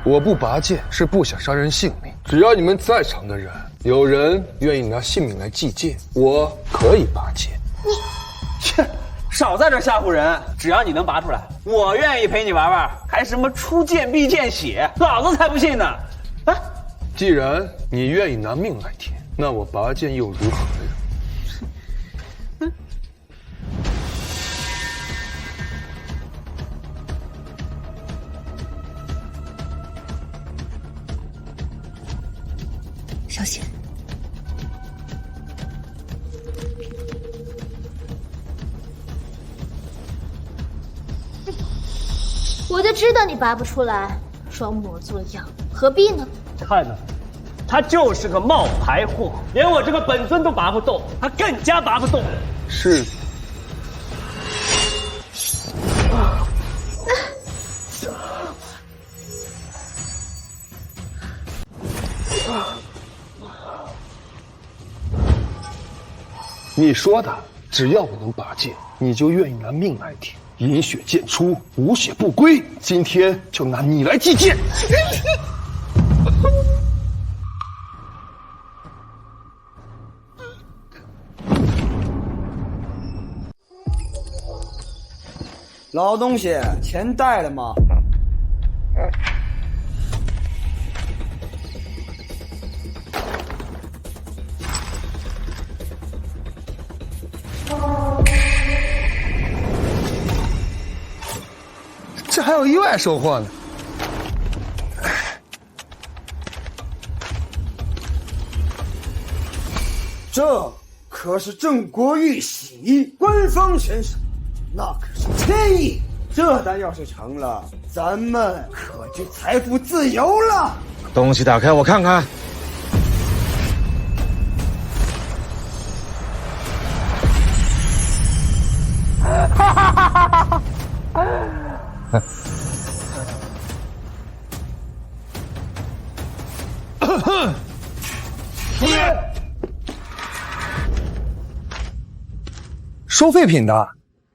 我不拔剑是不想伤人性命。只要你们在场的人有人愿意拿性命来祭剑，我可以拔剑。切，少在这吓唬人！只要你能拔出来，我愿意陪你玩玩。还什么出剑必见血，老子才不信呢！啊，既然你愿意拿命来填，那我拔剑又如何呀？ 稍息。我就知道你拔不出来，装模作样，何必呢？看呢，他就是个冒牌货，连我这个本尊都拔不动，他更加拔不动。是。 你说的，只要我能拔剑，你就愿意拿命来填。饮血剑出，无血不归。今天就拿你来祭剑。老东西，钱带了吗？ 这还有意外收获呢。这可是郑国玉玺官方悬赏，那可是1000亿。这单要是成了，咱们可就财富自由了。东西打开，我看看。 收废品的？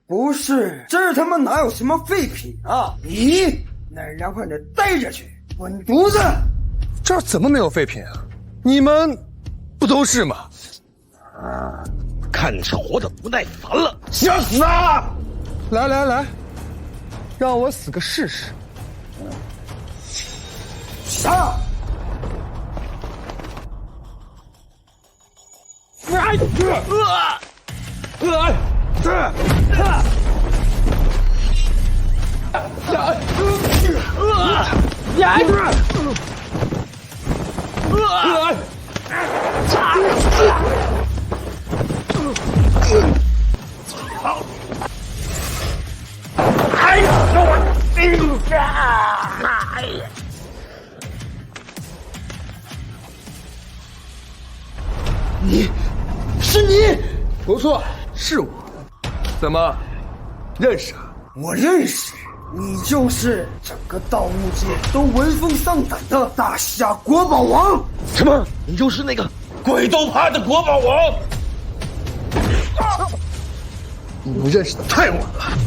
不是，这他妈哪有什么废品啊！你那凉快点待着去，滚犊子！这儿怎么没有废品啊？你们不都是吗？看你是活得不耐烦了，想死啊！来来来，让我死个试试。杀！你，是你？不错，是我。怎么，认识啊？我认识，你就是整个盗墓界都闻风丧胆的大夏国宝王。什么？你就是那个鬼都怕的国宝王？你们认识的太晚了。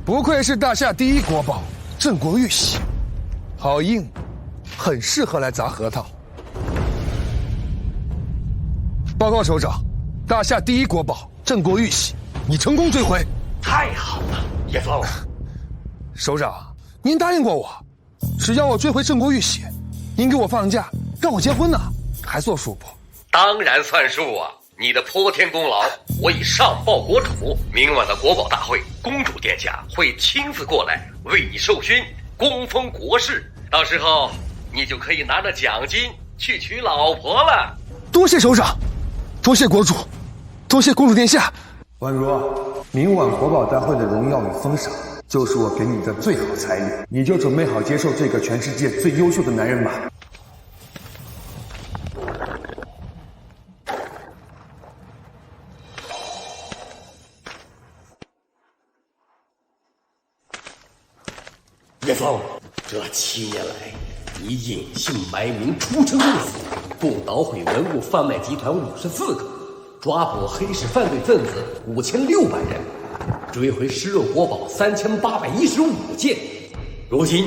不愧是大夏第一国宝郑国玉玺，好硬，很适合来砸核桃。报告首长，大夏第一国宝郑国玉玺已成功追回。太好了，叶枫。首长，您答应过我，只要我追回郑国玉玺，您给我放假，让我结婚呢，还算数不？当然算数啊！你的泼天功劳，我已上报国主。明晚的国宝大会，公主殿下会亲自过来为你授勋，功封国士。到时候，你就可以拿着奖金去娶老婆了。多谢首长，多谢国主，多谢公主殿下。宛如，明晚国宝大会的荣耀与封赏，就是我给你的最好彩礼，你就准备好接受这个全世界最优秀的男人吧。叶枫，这7年来，你隐姓埋名，出生入死，共捣毁文物贩卖集团54个，抓捕黑市犯罪分子5600人，追回失落国宝3815件。如今，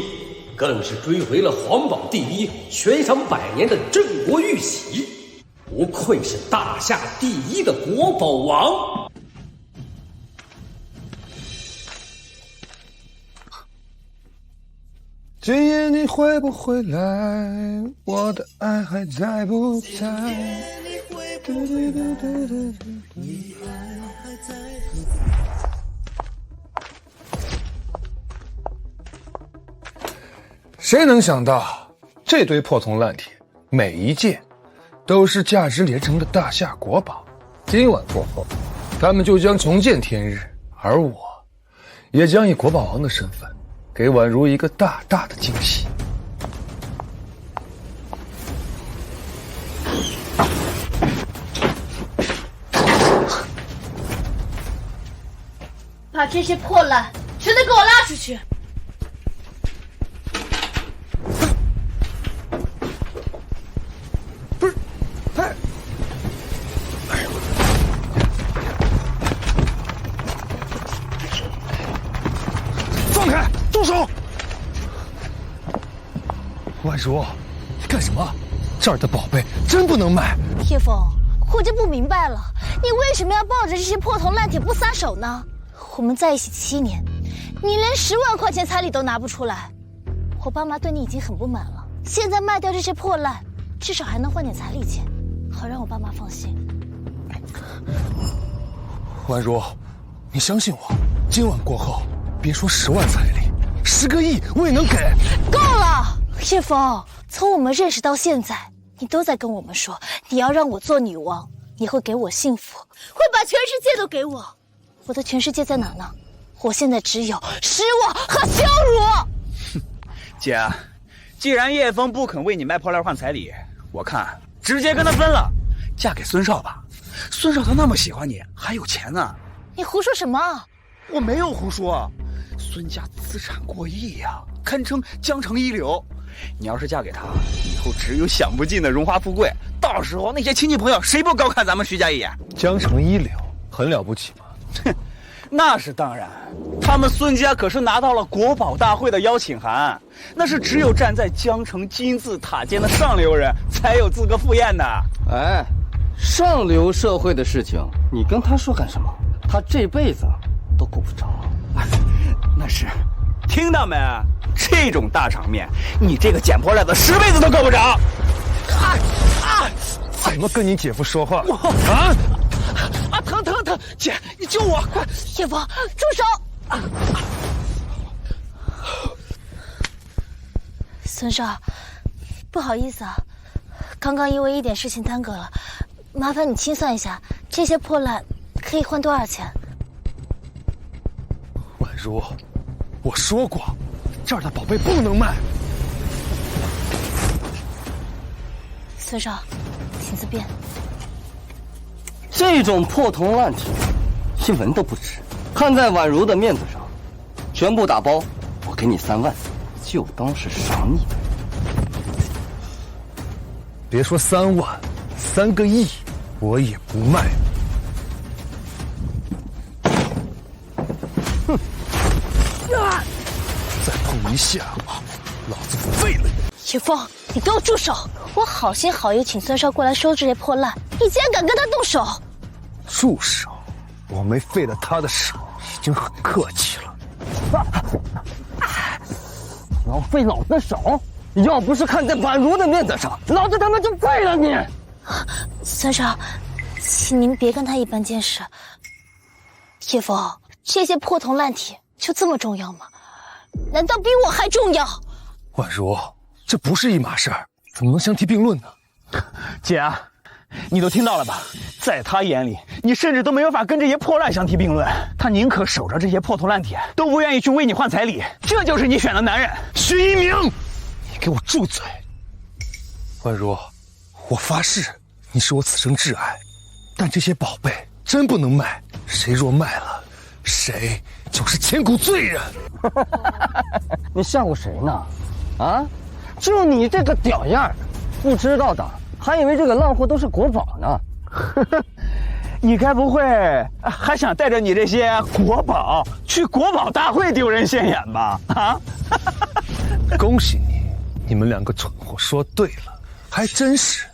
更是追回了皇宝第一、悬赏100年的郑国玉玺，不愧是大夏第一的国宝王。今夜你会不会来？我的爱还在不在？谁能想到，这堆破铜烂铁，每一件都是价值连城的大夏国宝。今晚过后，他们就将重见天日，而我，也将以国宝王的身份，给宛如一个大大的惊喜。把这些破烂全都给我拉出去！不是，哎，哎呦！放开，住手！婉如，你干什么？这儿的宝贝真不能卖。叶枫，我就不明白了，你为什么要抱着这些破铜烂铁不撒手呢？我们在一起7年，你连10万块钱彩礼都拿不出来，我爸妈对你已经很不满了。现在卖掉这些破烂，至少还能换点彩礼钱，好让我爸妈放心。婉如，你相信我，今晚过后，别说10万彩礼，10个亿我也能给。够了，叶枫，从我们认识到现在，你都在跟我们说你要让我做女王，你会给我幸福，会把全世界都给我。我的全世界在哪呢？我现在只有失望和羞辱。姐，既然叶枫不肯为你卖破烂换彩礼，我看直接跟他分了，嫁给孙少吧。孙少他那么喜欢你，还有钱呢。你胡说什么？我没有胡说，孙家资产过亿呀，堪称江城一流。你要是嫁给他，以后只有享不尽的荣华富贵，到时候那些亲戚朋友谁不高看咱们徐家一眼？江城一流，很了不起吗？哼，那是当然，他们孙家可是拿到了国宝大会的邀请函，那是只有站在江城金字塔尖的上流人才有资格赴宴的。哎，上流社会的事情，你跟他说干什么？他这辈子都顾不着。那是，听到没？这种大场面，你这个捡破烂的10辈子都够不着。怎么跟你姐夫说话？疼！姐，你救我！快！叶枫，住手！孙少，不好意思啊，刚刚因为一点事情耽搁了，麻烦你清算一下，这些破烂可以换多少钱？婉如，我说过，这儿的宝贝不能卖。孙少，请自便。这种破铜烂铁，一文都不值。看在婉如的面子上，全部打包，我给你3万，就当是赏你。别说3万，3个亿我也不卖。哼！再碰一下，老子废了你！叶枫，你给我住手！我好心好意请孙少过来收这些破烂，你竟然敢跟他动手！住手！我没废了他的手，已经很客气了。要废老子手，要不是看在婉如的面子上，老子他妈就废了你！孙少，请您别跟他一般见识。叶枫，这些破铜烂铁就这么重要吗？难道比我还重要？婉如，这不是一码事儿，怎么能相提并论呢？姐，你都听到了吧？在他眼里，你甚至都没有法跟这些破烂相提并论。他宁可守着这些破铜烂铁，都不愿意去为你换彩礼。这就是你选的男人。徐一鸣，你给我住嘴！婉如，我发誓，你是我此生挚爱，但这些宝贝真不能卖，谁若卖了，谁就是千古罪人。你吓唬谁呢？啊，就你这个屌样儿，不知道的还以为这个烂货都是国宝呢。你该不会还想带着你这些国宝去国宝大会丢人现眼吧？啊！恭喜你，你们两个蠢货说对了，还真是。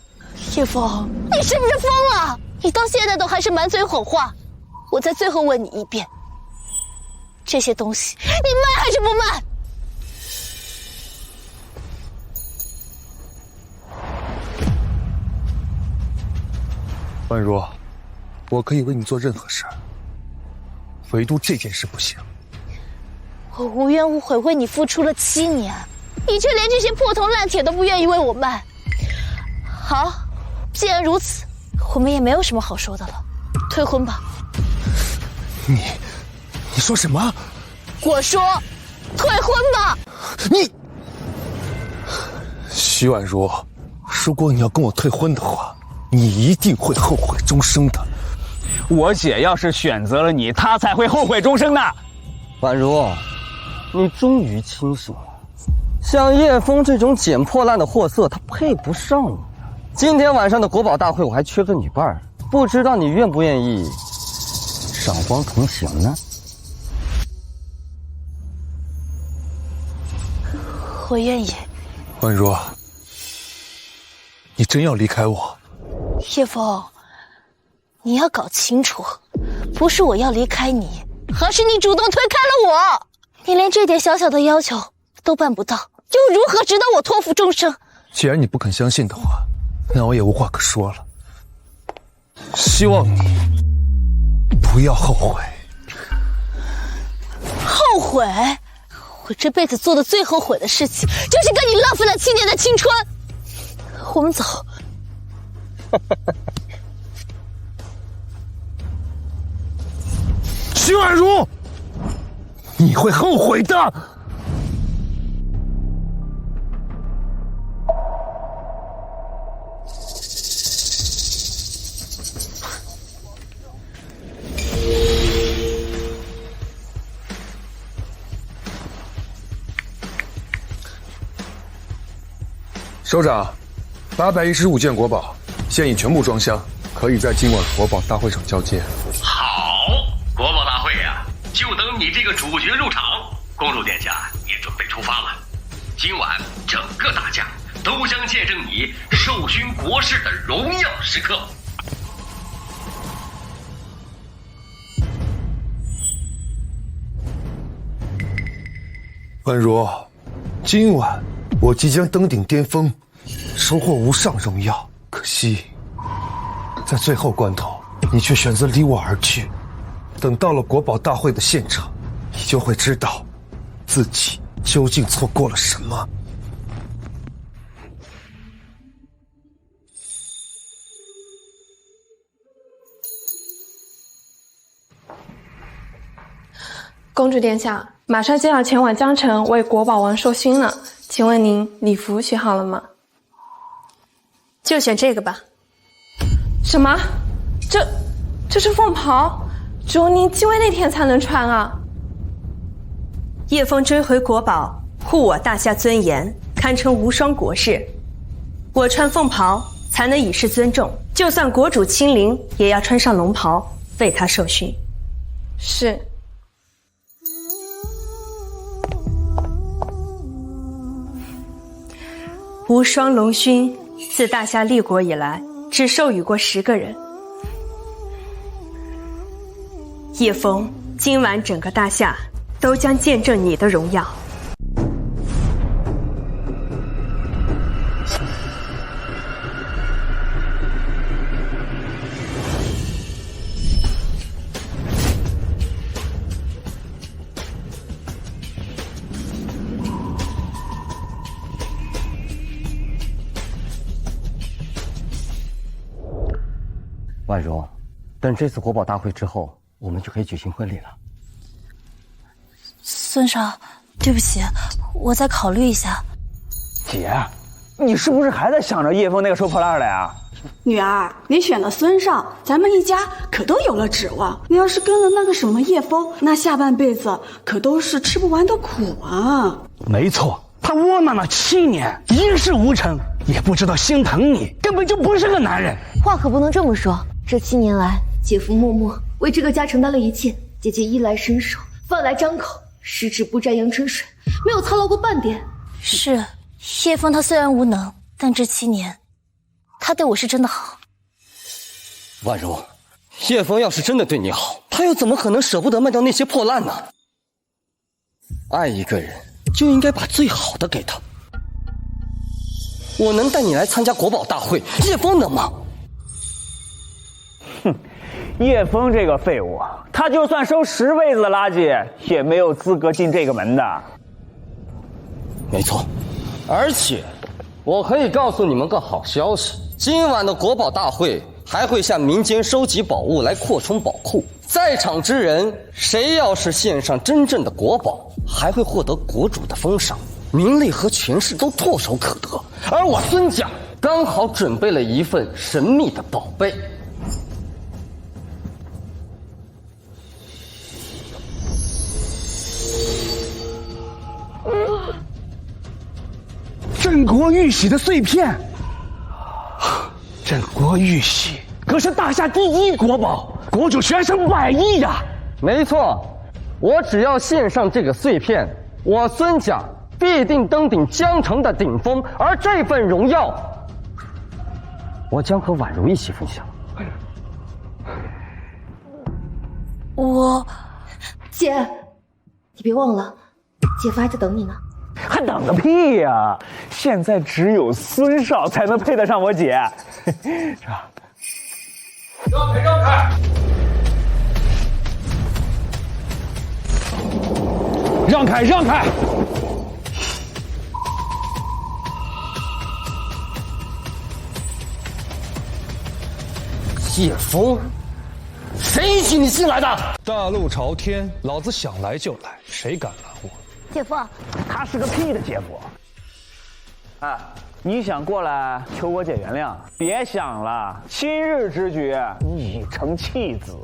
叶枫，你是不是疯了？你到现在都还是满嘴谎话。我再最后问你一遍，这些东西你卖还是不卖？婉如，我可以为你做任何事儿，唯独这件事不行。我无怨无悔为你付出了7年，你却连这些破铜烂铁都不愿意为我卖。好，既然如此，我们也没有什么好说的了，退婚吧。你说什么？我说，退婚吧。你，徐婉如，如果你要跟我退婚的话，你一定会后悔终生的。我姐要是选择了你，她才会后悔终生的。婉如，你终于清醒了。像叶枫这种捡破烂的货色，他配不上你。今天晚上的国宝大会，我还缺个女伴儿，不知道你愿不愿意赏光同行呢？我愿意。婉如，你真要离开我？叶枫，你要搞清楚，不是我要离开你，而是你主动推开了我。你连这点小小的要求都办不到，又如何值得我托付终生？既然你不肯相信的话，那我也无话可说了。希望你不要后悔。后悔？我这辈子做的最后悔的事情，就是跟你浪费了7年的青春。我们走。徐婉如，你会后悔的。首长，815件国宝现已全部装箱，可以在今晚国宝大会上交接。好，国宝大会呀，就等你这个主角入场。公主殿下也准备出发了。今晚整个大驾都将见证你授勋国事的荣耀时刻。婉如，今晚我即将登顶巅峰，收获无上荣耀。可惜，在最后关头，你却选择离我而去。等到了国宝大会的现场，你就会知道，自己究竟错过了什么。公主殿下，马上就要前往江城为国宝王授勋了，请问您礼服选好了吗？就选这个吧。什么？这是凤袍，只有您继位那天才能穿啊！叶枫追回国宝，护我大夏尊严，堪称无双国士。我穿凤袍才能以示尊重，就算国主亲临，也要穿上龙袍为他授勋。是。无双龙勋自大夏立国以来，只授予过10个人。叶枫，今晚整个大夏都将见证你的荣耀。婉如，等这次国宝大会之后，我们就可以举行婚礼了。孙少，对不起，我再考虑一下。姐，你是不是还在想着叶枫那个收破烂的呀？女儿，你选了孙少，咱们一家可都有了指望。你要是跟了那个什么叶枫，那下半辈子可都是吃不完的苦啊！没错，他窝囊了7年，一事无成，也不知道心疼你，根本就不是个男人。话可不能这么说。这7年来，姐夫默默为这个家承担了一切，姐姐衣来伸手，饭来张口，十指不沾阳春水，没有操劳过半点。是，叶枫他虽然无能，但这7年，他对我是真的好。婉如，叶枫要是真的对你好，他又怎么可能舍不得卖掉那些破烂呢？爱一个人就应该把最好的给他。我能带你来参加国宝大会，叶枫能吗？哼，叶枫这个废物，他就算收10辈子的垃圾，也没有资格进这个门的。没错，而且我可以告诉你们个好消息，今晚的国宝大会还会向民间收集宝物来扩充宝库。在场之人，谁要是献上真正的国宝，还会获得国主的封赏，名利和权势都唾手可得。而我孙家刚好准备了一份神秘的宝贝。镇国玉玺的碎片，镇国玉玺可是大夏第1国宝，国主悬赏100亿呀！没错，我只要献上这个碎片，我孙家必定登顶江城的顶峰，而这份荣耀，我将和婉如一起分享。姐，你别忘了，姐夫还在等你呢。还等个屁呀！现在只有孙少才能配得上我姐，是吧？让开，让开！让开，让开！叶枫，谁允许你进来的？大路朝天，老子想来就来，谁敢拦我？姐夫，他是个屁的姐夫！哎，你想过来求我姐原谅？别想了，亲日之举已成弃子。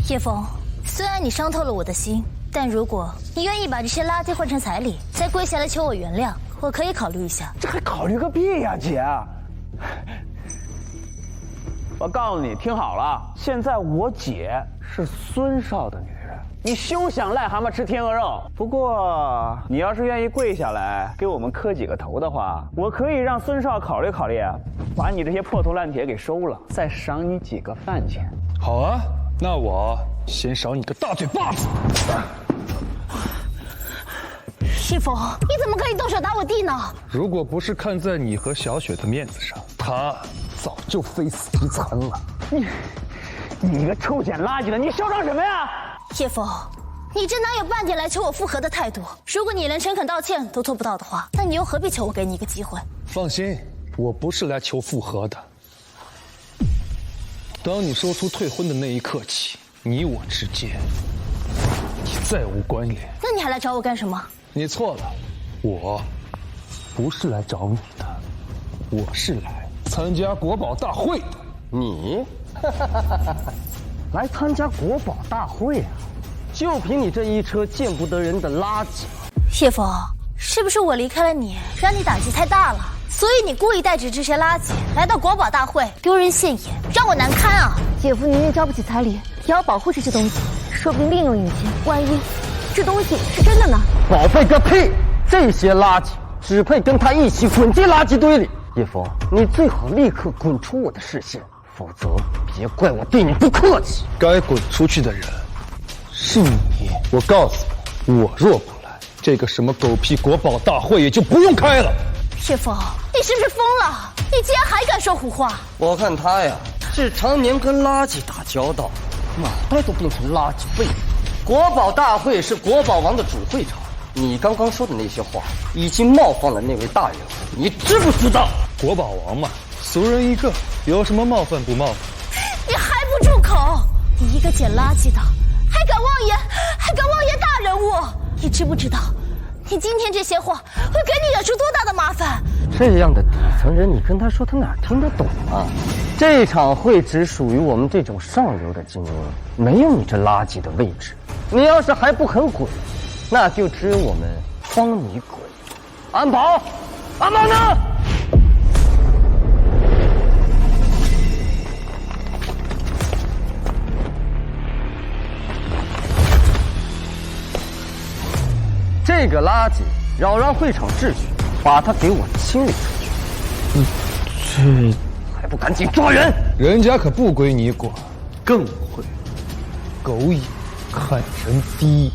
叶枫，虽然你伤透了我的心，但如果你愿意把这些垃圾换成彩礼，再跪下来求我原谅，我可以考虑一下。这还考虑个屁呀，姐！我告诉你，听好了，现在我姐是孙少的女人，你休想癞蛤蟆吃天鹅肉。不过，你要是愿意跪下来给我们磕几个头的话，我可以让孙少考虑考虑，把你这些破铜烂铁给收了，再赏你几个饭钱。好啊，那我先赏你个大嘴巴子。叶枫，你怎么可以动手打我弟呢？如果不是看在你和小雪的面子上，他早就非死即残了。你个臭捡垃圾的，你嚣张什么呀？叶枫，你这哪有半点来求我复合的态度？如果你连诚恳道歉都做不到的话，那你又何必求我给你一个机会？放心，我不是来求复合的。当你说出退婚的那一刻起，你我之间已再无关联。那你还来找我干什么？你错了，我不是来找你的，我是来参加国宝大会的。你，来参加国宝大会啊？就凭你这一车见不得人的垃圾！叶枫，是不是我离开了你，让你打击太大了？所以你故意带着这些垃圾来到国宝大会，丢人现眼，让我难堪啊！姐夫宁愿交不起彩礼，也要保护这些东西，说不定另用一天，万一这东西是真的呢？宝贝个屁！这些垃圾只配跟他一起滚进垃圾堆里。叶枫，你最好立刻滚出我的视线，否则别怪我对你不客气。该滚出去的人是你。我告诉你，我若不来，这个什么狗屁国宝大会也就不用开了。叶枫，你是不是疯了？你竟然还敢说胡话！我看他呀，是常年跟垃圾打交道，脑袋都变成垃圾废物。国宝大会是国宝王的主会场，你刚刚说的那些话已经冒犯了那位大人，你知不知道？国宝王嘛，俗人一个，有什么冒犯不冒犯？你还不住口！你一个捡垃圾的，还敢妄言大人物！你知不知道，你今天这些话会给你惹出多大的麻烦？这样的底层人，你跟他说，他哪听得懂啊？这场会只属于我们这种上流的精英，没有你这垃圾的位置。你要是还不肯滚，那就只有我们帮你滚。安保，安保呢？这个垃圾扰乱会场秩序，把他给我清理出去。这还不赶紧抓人！人家可不归你管，更会狗眼看人低。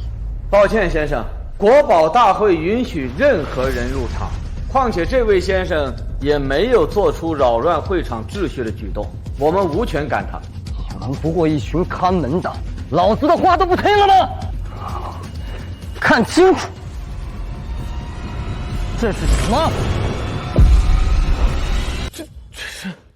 抱歉，先生，国保大会允许任何人入场，况且这位先生也没有做出扰乱会场秩序的举动，我们无权赶他。你们不过一群看门的，老子的话都不听了吗？看清楚，这是什么？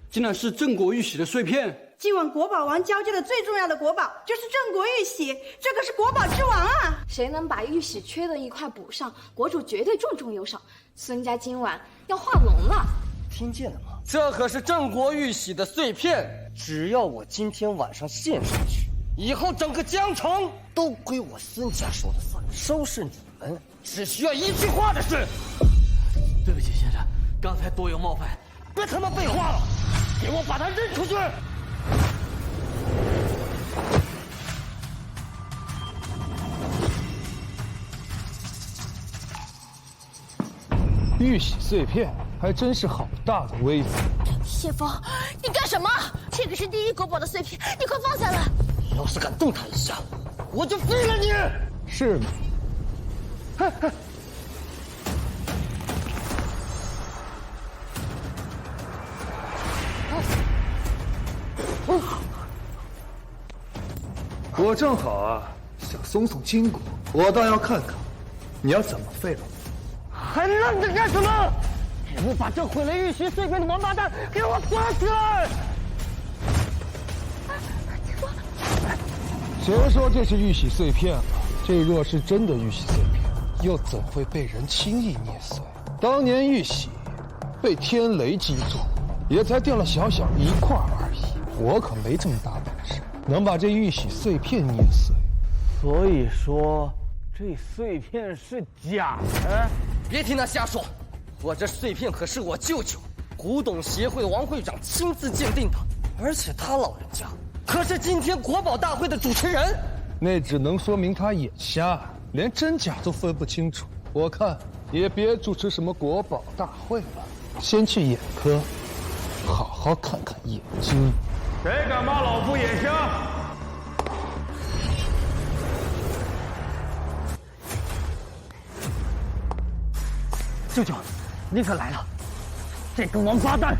竟然是郑国玉玺的碎片！今晚国宝王交接的最重要的国宝就是郑国玉玺，这可是国宝之王啊！谁能把玉玺缺的一块补上，国主绝对重重有赏。孙家今晚要画龙了，听见了吗？这可是郑国玉玺的碎片，只要我今天晚上献上去，以后整个江城都归我孙家说了算。收拾你们只需要一句话的事。对不起，先生，刚才多有冒犯。别他妈废话了，给我把他扔出去！玉玺碎片还真是好大的威风。谢峰，你干什么？这个是第一国宝的碎片，你快放下来！要是敢动他一下，我就废了你！是吗？我正好啊，想松松筋骨，我倒要看看你要怎么废了我。还愣着干什么？给我把这毁了玉玺碎片的王八蛋给我抓起来！谁说这是玉玺碎片了？这若是真的玉玺碎片，又怎会被人轻易捏碎？当年玉玺被天雷击中，也才掉了小小一块而已。我可没这么大本事，能把这玉玺碎片捏碎。所以说，这碎片是假的？别听他瞎说，我这碎片可是我舅舅古董协会的王会长亲自鉴定的，而且他老人家可是今天国宝大会的主持人。那只能说明他眼瞎，连真假都分不清楚。我看也别主持什么国宝大会了，先去眼科好好看看眼睛。谁敢骂老夫眼瞎？舅舅，你可来了！这个王八蛋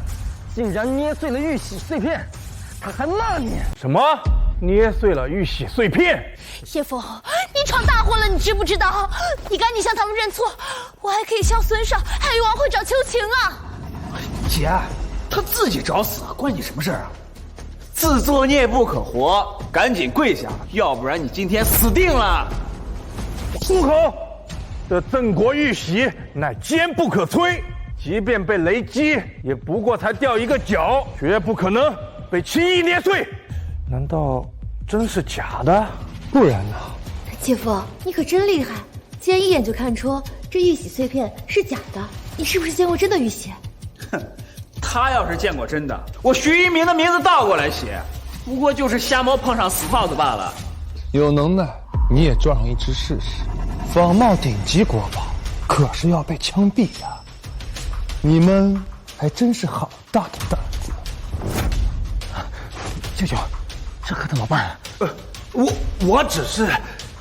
竟然捏碎了玉玺碎片，他还骂你什么？捏碎了玉玺碎片？叶枫，你闯大祸了，你知不知道？你赶紧向他们认错，我还可以向孙少还有王会长求情啊！姐，他自己找死，关你什么事啊？自作孽不可活，赶紧跪下，要不然你今天死定了！住口！这郑国玉玺乃坚不可摧，即便被雷击，也不过才掉一个角，绝不可能被轻易捏碎。难道真是假的？不然呢？姐夫，你可真厉害，竟然一眼就看出这玉玺碎片是假的。你是不是见过真的玉玺？哼，他要是见过真的，我徐一鸣的名字倒过来写，不过就是瞎猫碰上死耗子罢了。有能耐你也撞上一只试试。仿冒顶级国宝，可是要被枪毙的。你们还真是好大的胆子！舅舅，这可怎么办？我只是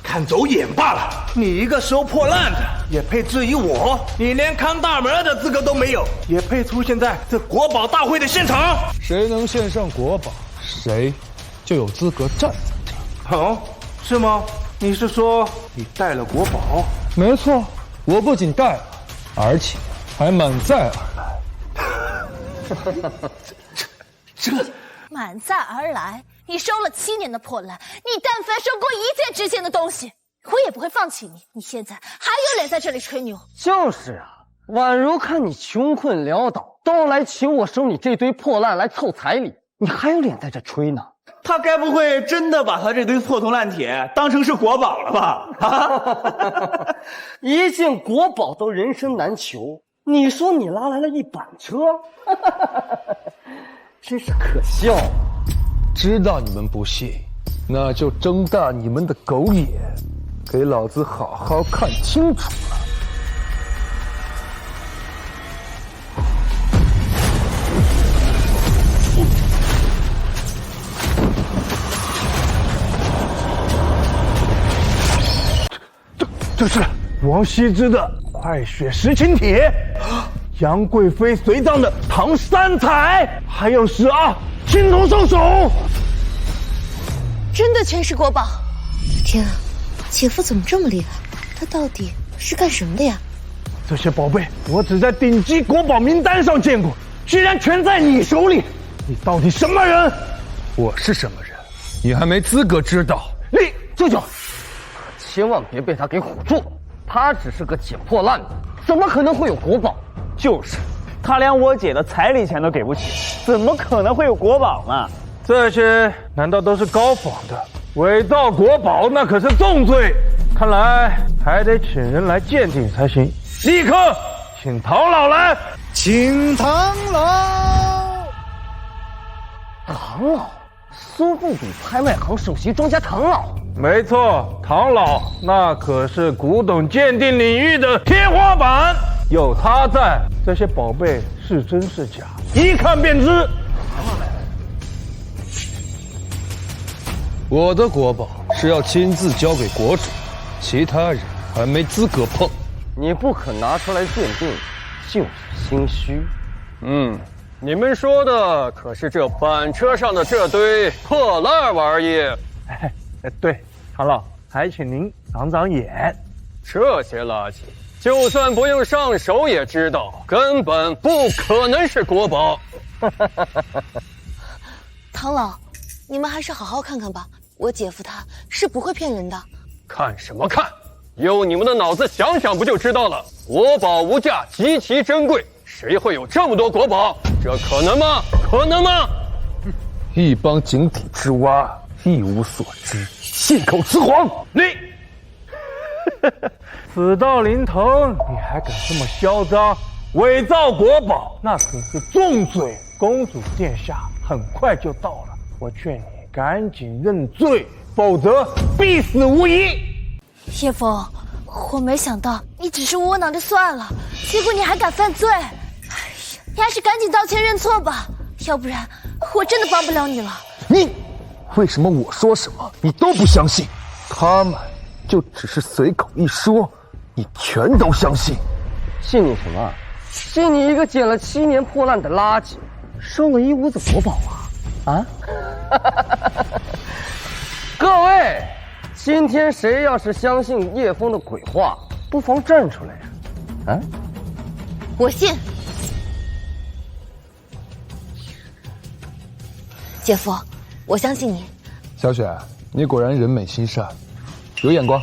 看走眼罢了。你一个收破烂的，也配质疑我？你连看大门的资格都没有，也配出现在这国宝大会的现场？谁能献上国宝，谁就有资格站在这儿。哦，是吗？你是说你带了国宝？没错，我不仅带了，而且还满载而来。这满载而来？你收了7年的破烂，你但凡收过一件值钱的东西，我也不会放弃你。你现在还有脸在这里吹牛？就是啊，宛如看你穷困潦倒，都来请我收你这堆破烂来凑彩礼，你还有脸在这吹呢？他该不会真的把他这堆破铜烂铁当成是国宝了吧？啊！一件国宝都人生难求，你说你拉来了一板车，真是可笑。知道你们不信，那就睁大你们的狗眼，给老子好好看清楚了。这是王羲之的《快雪时晴帖》，杨贵妃随葬的唐三彩，还有12青铜兽首。真的全是国宝！天啊，姐夫怎么这么厉害？他到底是干什么的呀？这些宝贝我只在顶级国宝名单上见过，居然全在你手里！你到底什么人？我是什么人，你还没资格知道。舅舅，千万别被他给唬住，他只是个捡破烂的，怎么可能会有国宝？就是，他连我姐的彩礼钱都给不起，怎么可能会有国宝呢？这些难道都是高仿的？伪造国宝那可是重罪，看来还得请人来鉴定才行。立刻请唐老来。请唐老。唐老，苏富比拍卖行首席庄家唐老。没错，唐老那可是古董鉴定领域的天花板，有他在，这些宝贝是真是假，一看便知。我的国宝是要亲自交给国主，其他人还没资格碰。你不肯拿出来鉴定，就是心虚。你们说的可是这板车上的这堆破烂玩意？对，唐老，还请您长长眼。这些垃圾，就算不用上手也知道，根本不可能是国宝。唐老，你们还是好好看看吧，我姐夫他是不会骗人的。看什么看？用你们的脑子想想不就知道了？国宝无价，极其珍贵，谁会有这么多国宝？这可能吗？可能吗？一帮井底之蛙，一无所知，信口雌黄。你死到临头，你还敢这么嚣张？伪造国宝那可是重罪，公主殿下很快就到了，我劝你赶紧认罪，否则必死无疑。叶枫，我没想到你只是窝囊就算了，结果你还敢犯罪。哎呀，你还是赶紧道歉认错吧，要不然我真的帮不了你了。你为什么我说什么你都不相信？他们就只是随口一说，你全都相信？信你什么？信你一个捡了7年破烂的垃圾，收了一屋子国宝啊！各位，今天谁要是相信叶枫的鬼话，不妨站出来呀！啊，我信。姐夫，我相信你。小雪，你果然人美心善，有眼光。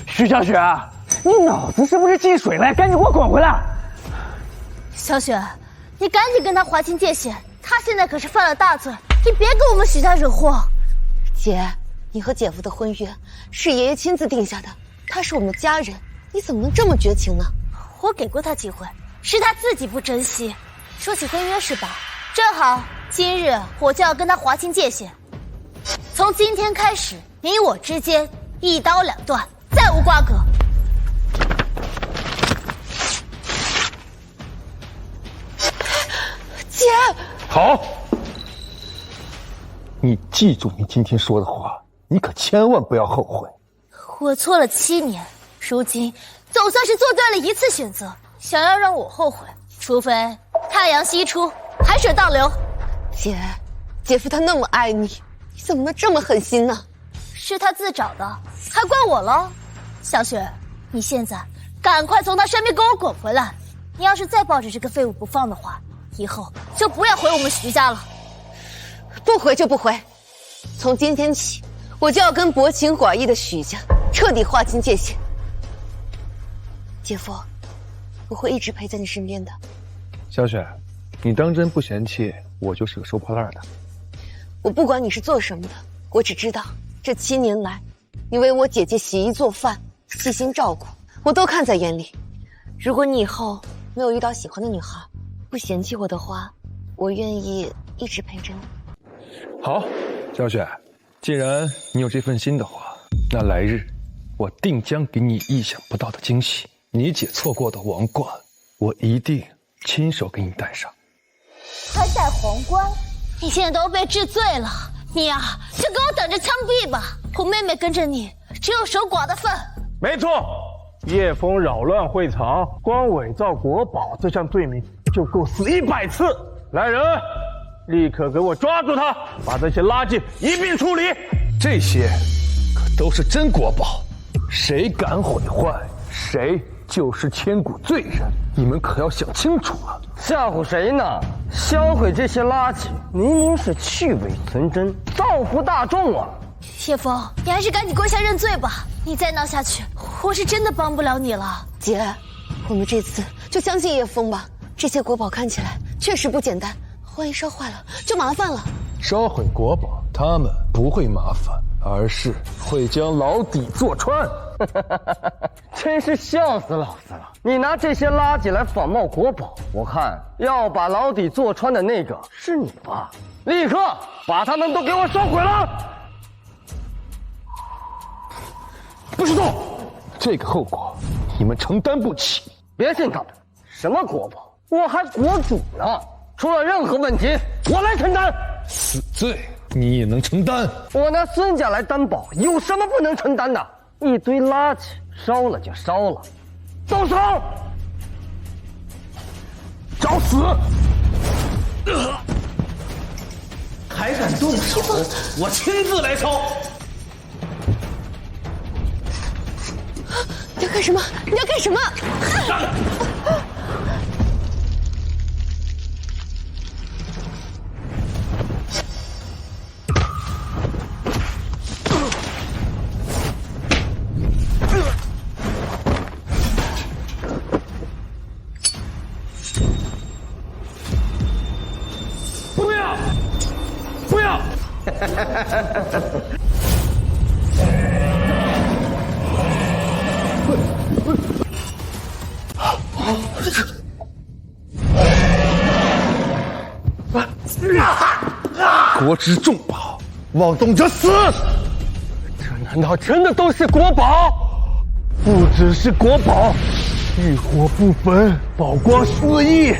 徐小雪，你脑子是不是进水了？赶紧给我滚回来！小雪，你赶紧跟他划清界限，他现在可是犯了大罪，你别给我们许家惹祸。姐，你和姐夫的婚约是爷爷亲自定下的，他是我们的家人，你怎么能这么绝情呢？我给过他机会，是他自己不珍惜。说起婚约是吧？正好今日我就要跟他划清界限，从今天开始，你我之间一刀两断，再无瓜葛。姐，好，你记住你今天说的话，你可千万不要后悔。我错了7年，如今总算是做对了一次选择。想要让我后悔，除非太阳西出，海水倒流。姐，姐夫他那么爱你，你怎么能这么狠心呢？是他自找的，还怪我了？小雪，你现在赶快从他身边给我滚回来！你要是再抱着这个废物不放的话，以后就不要回我们徐家了。不回就不回，从今天起，我就要跟薄情寡义的许家彻底划清界限。姐夫，我会一直陪在你身边的。小雪，你当真不嫌弃我就是个收破烂的？我不管你是做什么的，我只知道这7年来，你为我姐姐洗衣做饭，细心照顾，我都看在眼里。如果你以后没有遇到喜欢的女孩，不嫌弃我的话，我愿意一直陪着你。好，小雪，既然你有这份心的话，那来日我定将给你意想不到的惊喜。你姐错过的王冠，我一定亲手给你戴上。还戴皇冠？你现在都被治罪了，你呀，就给我等着枪毙吧！我妹妹跟着你，只有守寡的份。没错，叶枫扰乱会场，光伪造国宝这项罪名就够死100次。来人，立刻给我抓住他，把这些垃圾一并处理。这些可都是真国宝，谁敢毁坏，谁就是千古罪人。你们可要想清楚了。吓唬谁呢？销毁这些垃圾，明明是去伪存真，造福大众啊！叶枫，你还是赶紧跪下认罪吧！你再闹下去，我是真的帮不了你了。姐，我们这次就相信叶枫吧。这些国宝看起来确实不简单，万一烧坏了就麻烦了。烧毁国宝，他们不会麻烦，而是会将牢底坐穿。真是笑死老子了！你拿这些垃圾来仿冒国宝，我看要把牢底坐穿的那个是你吧？立刻把他们都给我烧毁了！不许动！这个后果你们承担不起。别信他们，什么国宝，我还国主呢！出了任何问题，我来承担。死罪你也能承担？我拿孙家来担保，有什么不能承担的？一堆垃圾，烧了就烧了，动手！找死！还敢动手？我亲自来烧！你要干什么？你要干什么？上来！不要！不要！国之重宝，妄动者死！这难道真的都是国宝？不只是国宝，浴火不焚，宝光四溢，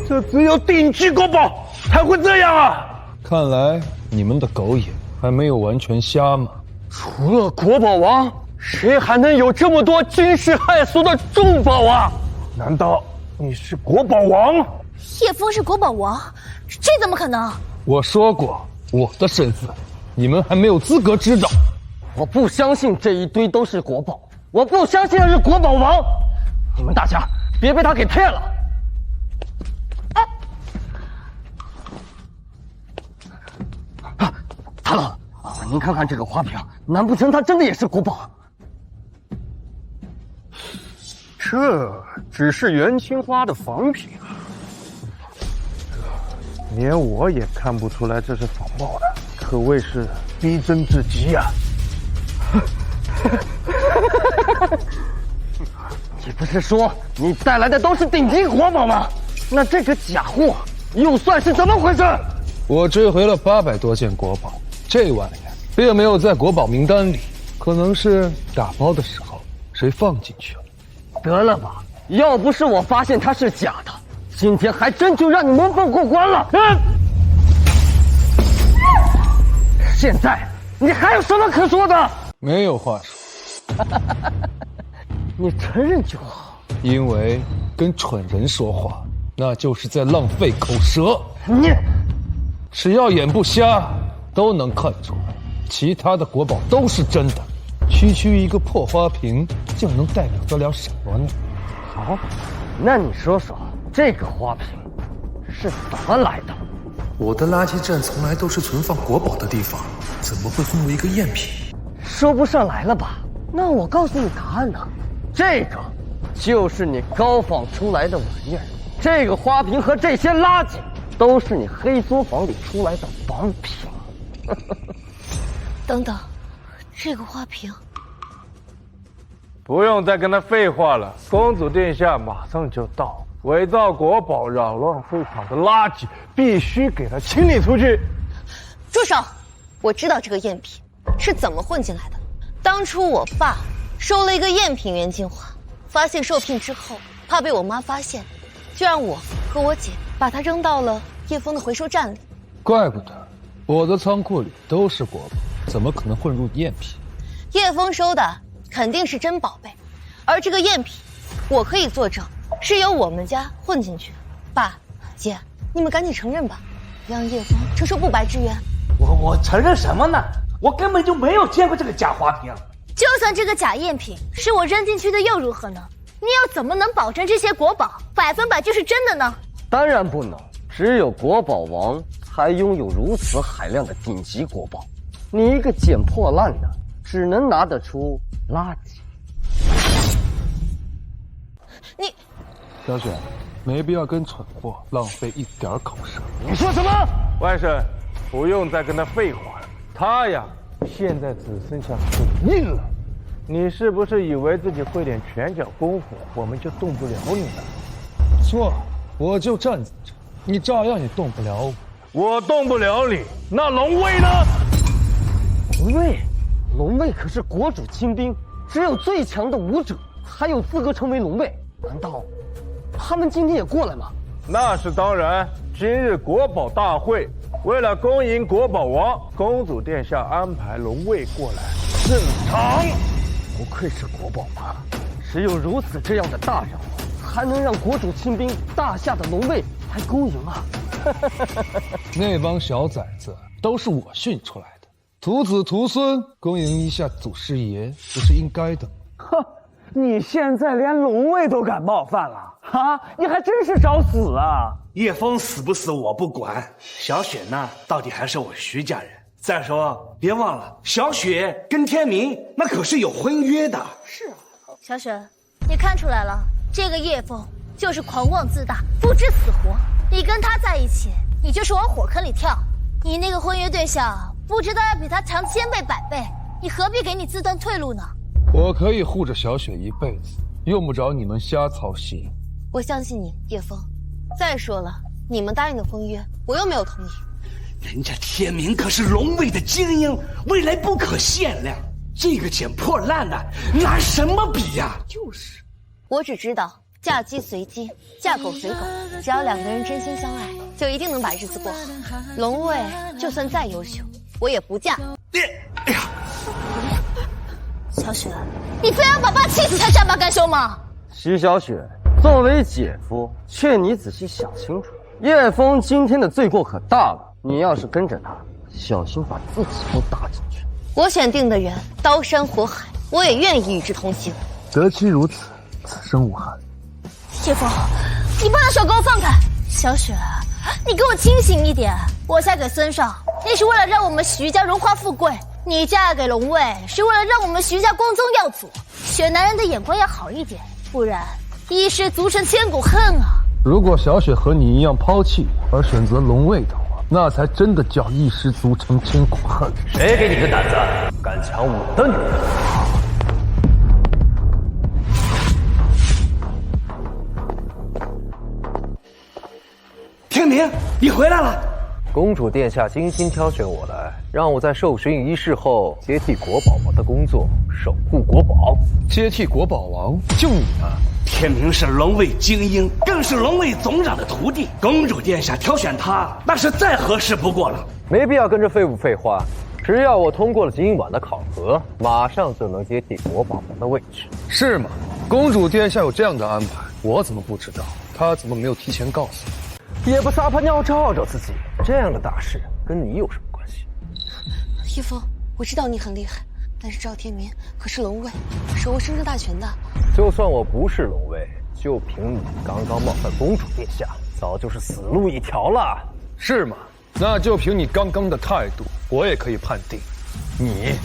这只有顶级国宝才会这样啊！看来你们的狗眼还没有完全瞎吗？除了国宝王，谁还能有这么多惊世骇俗的重宝啊？难道你是国宝王？叶枫是国宝王，这怎么可能？我说过我的身份，你们还没有资格知道。我不相信这一堆都是国宝，我不相信他是国宝王。你们大家别被他给骗了。大佬，您看看这个花瓶，难不成它真的也是国宝？这只是元青花的仿品啊，连我也看不出来这是仿冒的，可谓是逼真至极呀！你不是说你带来的都是顶级国宝吗？那这个假货又算是怎么回事？我追回了800多件国宝，这玩意儿并没有在国宝名单里，可能是打包的时候谁放进去了。得了吧，要不是我发现它是假的，今天还真就让你蒙混过关了。现在你还有什么可说的？没有话说。你承认就好。因为跟蠢人说话，那就是在浪费口舌。你只要眼不瞎，都能看出来，其他的国宝都是真的。区区一个破花瓶，就能代表得了什么呢？好，那你说说，这个花瓶是怎么来的？我的垃圾站从来都是存放国宝的地方，怎么会分为一个赝品？说不上来了吧？那我告诉你答案呢，这个就是你高仿出来的玩意儿。这个花瓶和这些垃圾，都是你黑作坊里出来的仿品。等等，这个花瓶。不用再跟他废话了，公主殿下马上就到。伪造国宝、扰乱会场的垃圾，必须给他清理出去。住手！我知道这个赝品是怎么混进来的。当初我爸收了一个赝品原精华，发现受骗之后，怕被我妈发现，就让我和我姐把它扔到了叶枫的回收站里。怪不得我的仓库里都是国宝，怎么可能混入赝品？叶枫收的肯定是真宝贝，而这个赝品，我可以作证是由我们家混进去的。爸、姐，你们赶紧承认吧，让叶枫承受不白之冤。我承认什么呢？我根本就没有见过这个假花瓶。就算这个假赝品是我扔进去的，又如何呢？你又怎么能保证这些国宝100%就是真的呢？当然不能，只有国宝王才拥有如此海量的顶级国宝，你一个捡破烂的，只能拿得出垃圾。你，小雪，没必要跟蠢货浪费一点口舌。你说什么？外甥，不用再跟他废话了。他呀，现在只剩下嘴硬了。你是不是以为自己会点拳脚功夫，我们就动不了你了？错，我就站在这，你照样也动不了我。我动不了你，那龙卫呢？龙卫，龙卫可是国主亲兵，只有最强的武者才有资格成为龙卫。难道他们今天也过来吗？那是当然。今日国宝大会，为了恭迎国宝王，公主殿下安排龙卫过来镇场。不愧是国宝王，只有如此这样的大人物，才能让国主亲兵大夏的龙卫来恭迎啊！那帮小崽子都是我训出来的，徒子徒孙恭迎一下祖师爷，不是应该的吗？哼，你现在连龙卫都敢冒犯了啊！你还真是找死啊！叶枫死不死我不管，小雪呢，到底还是我徐家人。再说，别忘了，小雪跟天明那可是有婚约的。是啊，小雪，你看出来了，这个叶枫就是狂妄自大，不知死活。你跟他在一起，你就是往火坑里跳。你那个婚约对象，不知道要比他强1000倍100倍，你何必给你自断退路呢？我可以护着小雪一辈子，用不着你们瞎操心。我相信你，叶枫。再说了，你们答应的婚约，我又没有同意。人家天明可是龙卫的精英，未来不可限量。这个捡破烂的拿什么比呀？就是，我只知道嫁鸡随鸡，嫁狗随狗，只要2个人真心相爱，就一定能把日子过好。龙卫就算再优秀，我也不嫁。哎呀，小雪，你非要把爸气死才善罢甘休吗？徐小雪，作为姐夫，劝你仔细想清楚，叶枫今天的罪过可大了。你要是跟着他，小心把自己都搭进去。我选定的人，刀山火海，我也愿意与之同行。得其如此，此生无憾。叶枫，你把手给我放开！小雪，你给我清醒一点。我嫁给孙少，那是为了让我们徐家荣华富贵；你嫁给龙卫，是为了让我们徐家光宗耀祖。选男人的眼光要好一点，不然一失足成千古恨啊！如果小雪和你一样抛弃而选择龙卫的话，那才真的叫一失足成千古恨。谁给你的胆子，敢抢我的女人？天明，你回来了。公主殿下精心挑选我来，让我在受勋仪式后接替国宝王的工作，守护国宝。接替国宝王，就你呢？天明是龙卫精英，更是龙卫总长的徒弟。公主殿下挑选他，那是再合适不过了。没必要跟着废物废话，只要我通过了今晚的考核，马上就能接替国宝王的位置。是吗？公主殿下有这样的安排，我怎么不知道？她怎么没有提前告诉我？也不撒泡尿照照自己，这样的大事跟你有什么关系？叶枫，我知道你很厉害，但是赵天明可是龙卫，手握生杀大权的。就算我不是龙卫，就凭你刚刚冒犯公主殿下，早就是死路一条了。是吗？那就凭你刚刚的态度，我也可以判定，你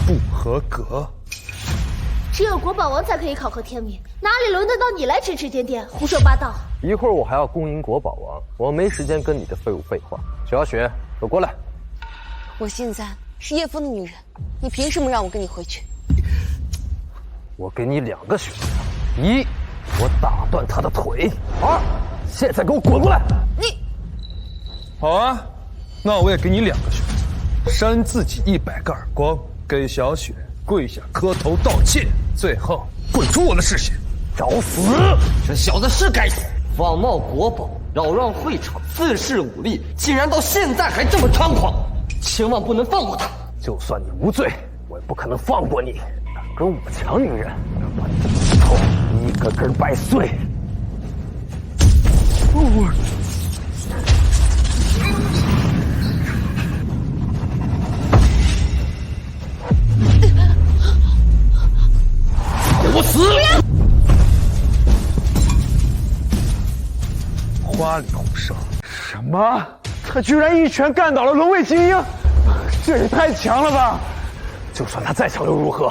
不合格。只有国宝王才可以考核天明，哪里轮得到你来指指点点、胡说八道？一会儿我还要恭迎国宝王，我没时间跟你的废物废话。小雪，走过来。我现在是叶枫的女人，你凭什么让我跟你回去？我给你2个选择：一，我打断他的腿；二，现在给我滚过来！你好啊，那我也给你2个选择：扇自己100个耳光，给小雪跪下磕头道歉，最后滚出我的视线。找死！这小子是该死，仿冒国宝，扰乱会场，自恃武力，竟然到现在还这么猖狂，千万不能放过他。就算你无罪，我也不可能放过你。敢跟我抢女人，我把你的骨头一个根掰碎。给我死！花里胡哨！什么？他居然一拳干倒了龙卫精英，这也太强了吧！就算他再强又如何？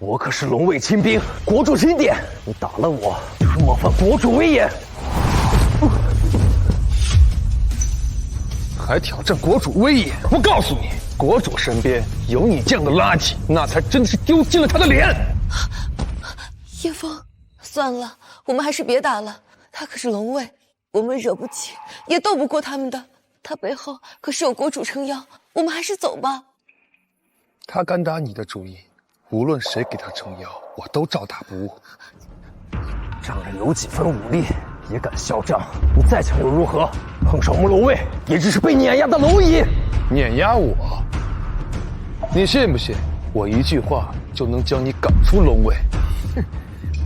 我可是龙卫亲兵，国主钦点，你打了我就是冒犯国主威严。还挑战国主威严！我告诉你，国主身边有你这样的垃圾，那才真的是丢尽了他的脸。叶枫，算了，我们还是别打了。他可是龙卫，我们惹不起，也斗不过他们的。他背后可是有国主撑腰，我们还是走吧。他敢打你的主意，无论谁给他撑腰，我都照打不误。仗着有几分武力，也敢嚣张？你再强又如何？碰上我们龙卫，也只是被碾压的蝼蚁。碾压我？你信不信？我一句话就能将你赶出龙卫？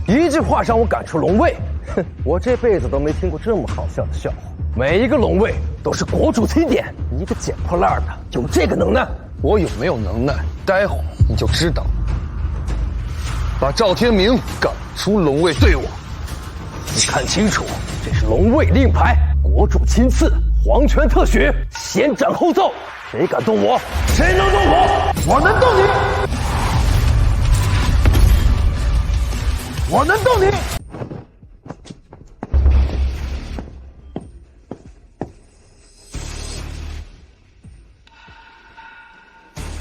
一句话让我赶出龙卫？哼，我这辈子都没听过这么好笑的笑话。每一个龙卫都是国主钦点，一个捡破烂的有这个能耐？我有没有能耐？待会儿你就知道。把赵天明赶出龙卫队伍。你看清楚，这是龙卫令牌，国主亲赐，皇权特许，先斩后奏。谁敢动我，谁能动我？我能动你，我能动你。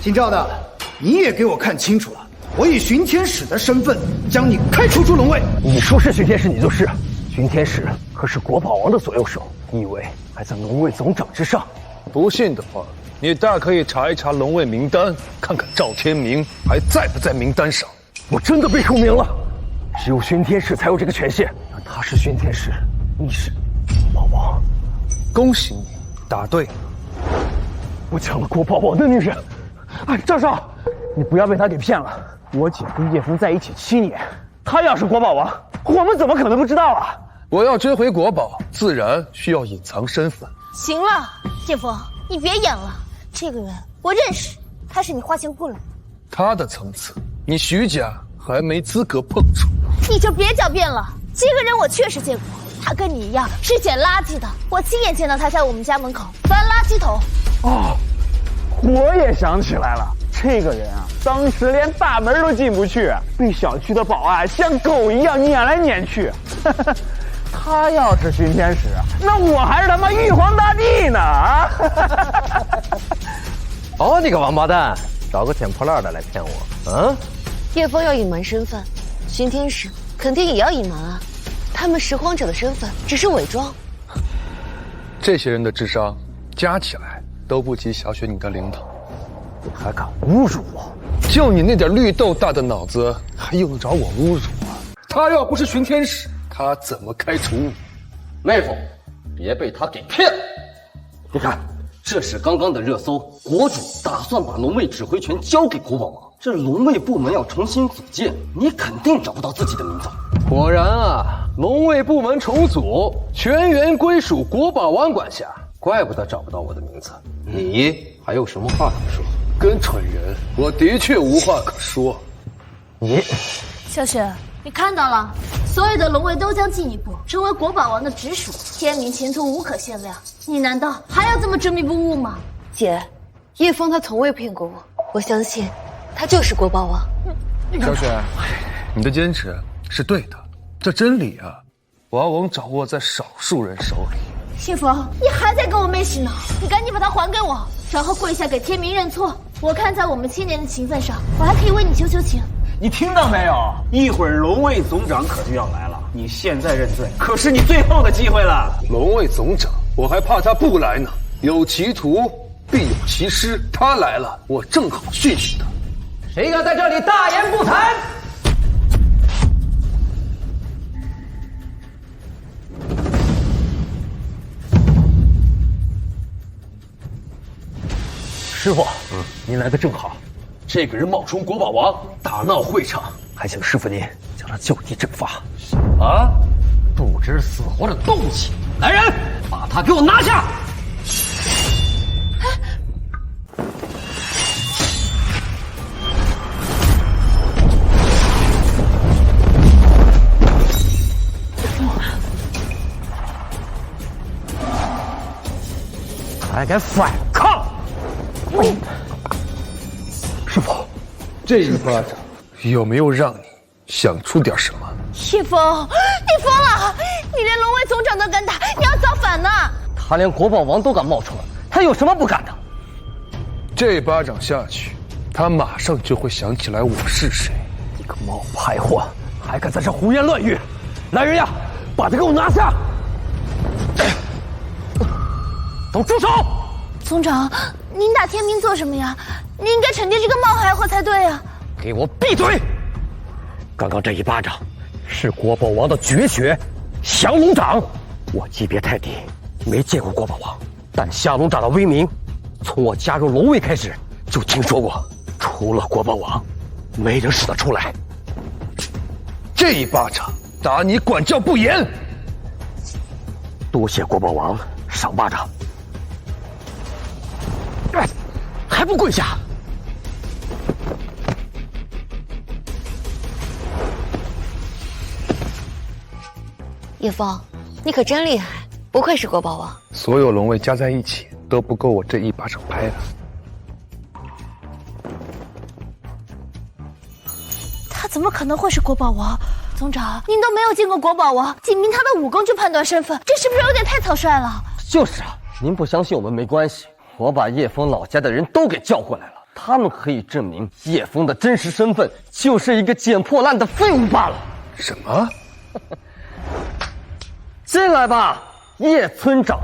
姓赵的，你也给我看清楚了！我以巡天使的身份将你开除出龙卫。你说是巡天使，你就是。巡天使可是国宝王的左右手，地位还在龙卫总长之上。不信的话，你大可以查一查龙卫名单，看看赵天明还在不在名单上。我真的被除名了，只有巡天使才有这个权限。他是巡天使，你是国宝王。恭喜你，答对了。我抢了国宝王的女人。哎，赵少，你不要被他给骗了。我姐跟叶枫在一起7年，他要是国宝王，我们怎么可能不知道啊？我要追回国宝，自然需要隐藏身份。行了，叶枫，你别演了。这个人我认识，他是你花钱雇来的。他的层次，你徐家还没资格碰触。你就别狡辩了。这个人我确实见过，他跟你一样是捡垃圾的，我亲眼见到他在我们家门口翻垃圾桶。哦，我也想起来了，这个人啊，当时连大门都进不去，被小区的保安像狗一样撵来撵去。他要是巡天使，那我还是他妈玉皇大帝呢啊！哦，你个王八蛋，找个捡破烂的来骗我，啊？叶枫要隐瞒身份，巡天使肯定也要隐瞒啊。他们拾荒者的身份只是伪装。这些人的智商加起来都不及小雪你的领导。你还敢侮辱我？就你那点绿豆大的脑子，还用得着我侮辱啊？他要不是巡天使，他怎么开除我？妹夫，别被他给骗了。你看，这是刚刚的热搜，国主打算把龙卫指挥权交给国宝王，这龙卫部门要重新组建，你肯定找不到自己的名字。果然啊，龙卫部门重组，全员归属国宝王管辖，怪不得找不到我的名字。你还有什么话想说？跟蠢人，我的确无话可说。你，小雪，你看到了，所有的龙卫都将进一步成为国宝王的直属，天明前途无可限量。你难道还要这么执迷不悟吗？姐，叶枫他从未骗过我，我相信他就是国宝王。小雪，你的坚持是对的，这真理啊，往往掌握在少数人手里。幸福，你还在跟我妹洗脑，你赶紧把它还给我。然后跪下给天明认错。我看在我们7年的情分上，我还可以为你求求情。你听到没有？一会儿龙卫总长可就要来了，你现在认罪，可是你最后的机会了。龙卫总长，我还怕他不来呢。有其徒，必有其师。他来了，我正好训训他。谁敢在这里大言不惭？师傅，您来的正好。这个人冒充国宝王，大闹会场，还请师傅您将他就地正法。啊！不知死活的东西！来人，把他给我拿下！还敢反抗！师傅，这一巴掌有没有让你想出点什么？叶枫，你疯了！你连龙卫总长都敢打，你要造反呢！他连国宝王都敢冒充，他有什么不敢的？这巴掌下去，他马上就会想起来我是谁。你个冒牌货，还敢在这胡言乱语！来人呀，把他给我拿下！都住手！总长，您打天明做什么呀？你应该惩戒这个冒牌货才对啊！给我闭嘴！刚刚这一巴掌是国宝王的绝学降龙掌。我级别太低，没见过国宝王，但降龙掌的威名，从我加入龙卫开始就听说过。除了国宝王，没人使得出来。这一巴掌打你管教不严。多谢国宝王赏巴掌。还不跪下！叶枫，你可真厉害，不愧是国宝王。所有龙卫加在一起都不够我这一巴掌拍的。他怎么可能会是国宝王？总长，您都没有见过国宝王，仅凭他的武功去判断身份，这是不是有点太草率了？就是啊，您不相信我们没关系，我把叶枫老家的人都给叫过来了，他们可以证明叶枫的真实身份就是一个捡破烂的废物罢了。什么？进来吧，叶村长。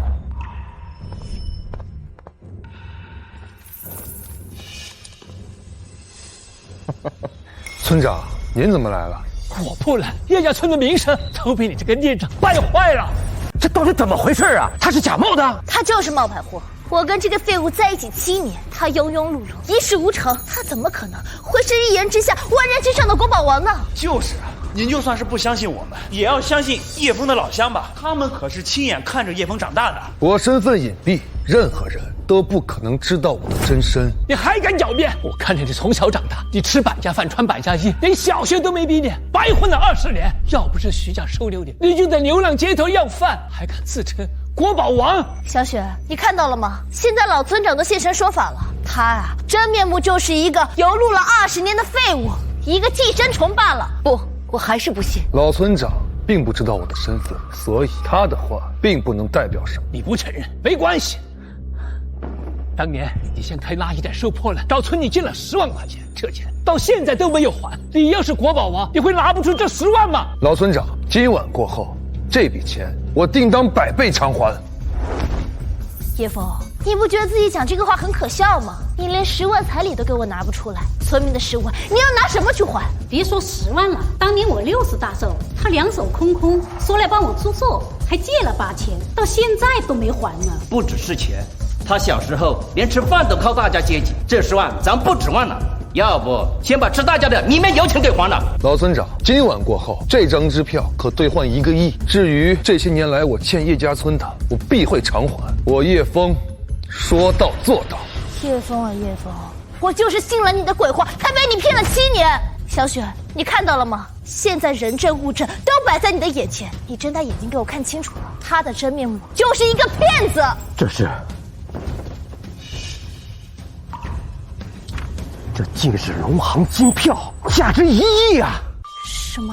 村长，您怎么来了？果不然，叶家村的名声都被你这个孽障败坏了。这到底怎么回事啊？他是假冒的？他就是冒牌货。我跟这个废物在一起7年，他庸庸碌碌，一事无成，他怎么可能会是一言之下、万人之上的国宝王呢？就是啊，您就算是不相信我们，也要相信叶枫的老乡吧？他们可是亲眼看着叶枫长大的。我身份隐蔽，任何人都不可能知道我的真身。你还敢狡辩？我看着你从小长大，你吃百家饭，穿百家衣，连小学都没毕业，白混了20年。要不是徐家收留你，你就在流浪街头要饭，还敢自称国宝王？小雪，你看到了吗？现在老村长都现身说法了，他啊，真面目就是一个游路了20年的废物，一个寄生虫罢了。不，我还是不信。老村长并不知道我的身份，所以他的话并不能代表什么。你不承认没关系。当年你先开垃圾袋收破烂，找村里借了10万块钱，这钱到现在都没有还。你要是国宝王，你会拿不出这10万吗？老村长，今晚过后，这笔钱我定当100倍偿还。叶枫，你不觉得自己讲这个话很可笑吗？你连10万彩礼都给我拿不出来，村民的10万，你要拿什么去还？别说10万了，当年我60大寿，他2手空空，说来帮我出售，还借了8000，到现在都没还呢。不只是钱，他小时候连吃饭都靠大家接济，这10万咱不指望了。要不先把吃大家的里面油钱给还了。老村长，今晚过后，这张支票可兑换1个亿。至于这些年来我欠叶家村的，我必会偿还。我叶枫说到做到。叶枫啊叶枫，我就是信了你的鬼话，才被你骗了7年。小雪，你看到了吗？现在人证物证都摆在你的眼前，你睁大眼睛给我看清楚了，他的真面目就是一个骗子。这竟是龙行金票，价值1亿啊！什么？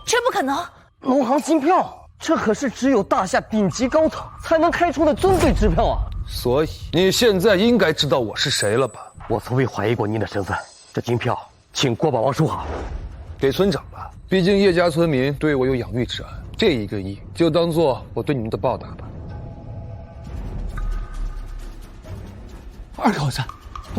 这不可能！龙行金票，这可是只有大夏顶级高层才能开出的尊贵支票啊！所以你现在应该知道我是谁了吧？我从未怀疑过您的身份。这金票，请国宝王收好，给村长吧。毕竟叶家村民对我有养育之恩，这1个亿就当做我对你们的报答吧。二狗子，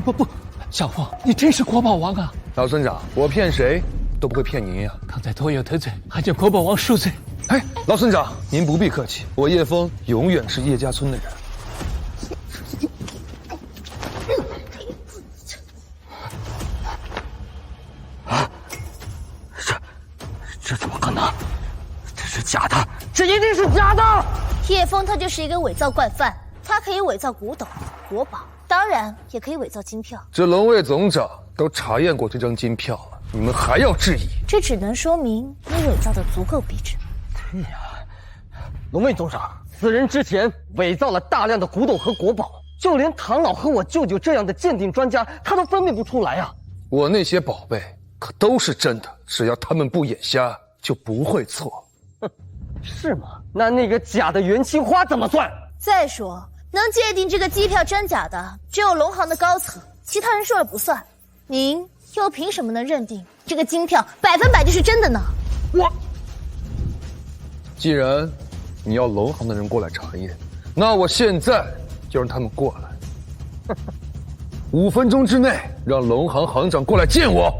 不，小凤，你真是国宝王啊！老村长，我骗谁都不会骗您呀。刚才多有得罪，还请国宝王恕罪。哎，老村长，您不必客气，我叶枫永远是叶家村的人。这怎么可能？这是假的，这一定是假的！叶枫他就是一个伪造惯犯，他可以伪造古董、国宝，当然也可以伪造金票。这龙卫总长都查验过这张金票了，你们还要质疑？这只能说明你伪造的足够逼真。对呀，龙卫总长，此人之前伪造了大量的古董和国宝，就连唐老和我舅舅这样的鉴定专家，他都分辨不出来啊！我那些宝贝可都是真的，只要他们不眼瞎，就不会错。哼，是吗？那个假的元青花怎么算？再说，能界定这个机票真假的，只有龙行的高层，其他人说了不算。您又凭什么能认定这个金票100%就是真的呢？既然你要龙行的人过来查验，那我现在就让他们过来。5分钟之内让龙行行长过来见我。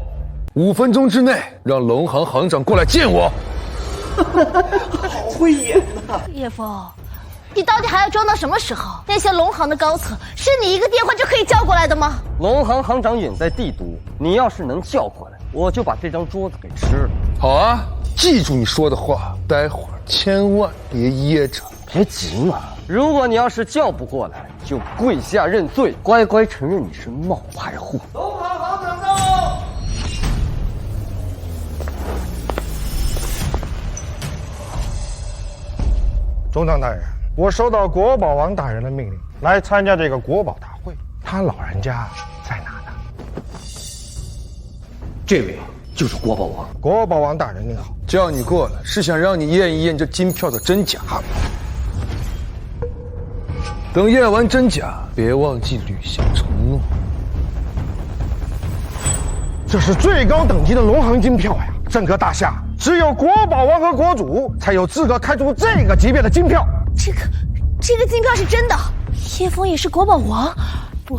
5分钟之内让龙行行长过来见我。好会演啊！叶枫，你到底还要装到什么时候？那些龙行的高层是你一个电话就可以叫过来的吗？龙行行长远在帝都，你要是能叫过来，我就把这张桌子给吃了。好啊，记住你说的话，待会儿千万别噎着。别急嘛，如果你要是叫不过来，就跪下认罪，乖乖承认你是冒牌货。龙行行长到。总长大人，我收到国宝王大人的命令，来参加这个国宝大会。他老人家在哪呢？这位就是国宝王。国宝王大人您好，叫你过来是想让你验一验这金票的真假。等验完真假，别忘记履行承诺。这是最高等级的龙行金票呀！整个大夏只有国宝王和国主才有资格开出这个级别的金票。这个金票是真的，叶枫也是国宝王？不，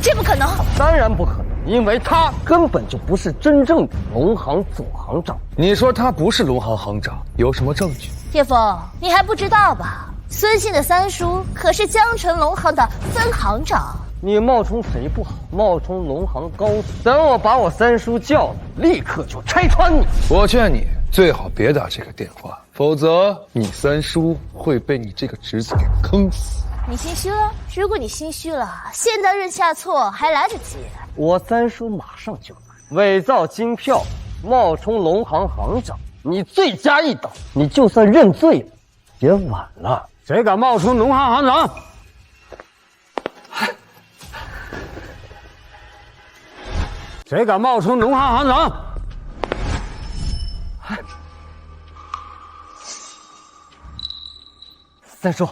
这不可能！当然不可能，因为他根本就不是真正的龙行总行长。你说他不是龙行行长，有什么证据？叶枫，你还不知道吧？孙姓的三叔可是江城龙行的分行长。你冒充谁不好，冒充龙行高层。等我把我三叔叫来，立刻就拆穿你。我劝你最好别打这个电话，否则你三叔会被你这个侄子给坑死。你心虚了？如果你心虚了，现在认下错还来得及。我三叔马上就来。伪造金票，冒充龙行行长，你罪加一等。你就算认罪了，也晚了。谁敢冒充龙行行长？谁敢冒充龙行行长？三叔，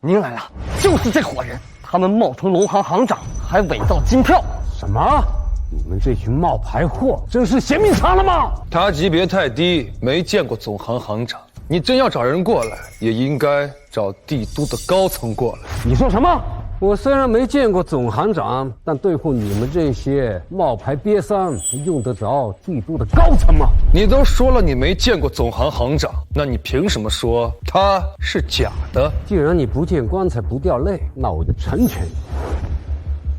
您来了，就是这伙人，他们冒充龙行行长，还伪造金票。什么？你们这群冒牌货，真是嫌命长了吗？他级别太低，没见过总行行长。你真要找人过来，也应该找帝都的高层过来。你说什么？我虽然没见过总行长，但对付你们这些冒牌瘪三，用得着帝都的高层吗？你都说了你没见过总行行长，那你凭什么说他是假的？既然你不见棺材不掉泪，那我就成全你。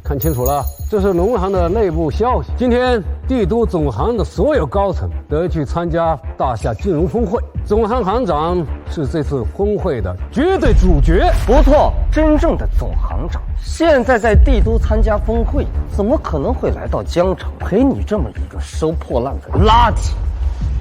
看清楚了，这是龙行的内部消息。今天帝都总行的所有高层得去参加大夏金融峰会，总行行长是这次峰会的绝对主角。不错，真正的总行长现在在帝都参加峰会，怎么可能会来到江城陪你这么一个收破烂的垃圾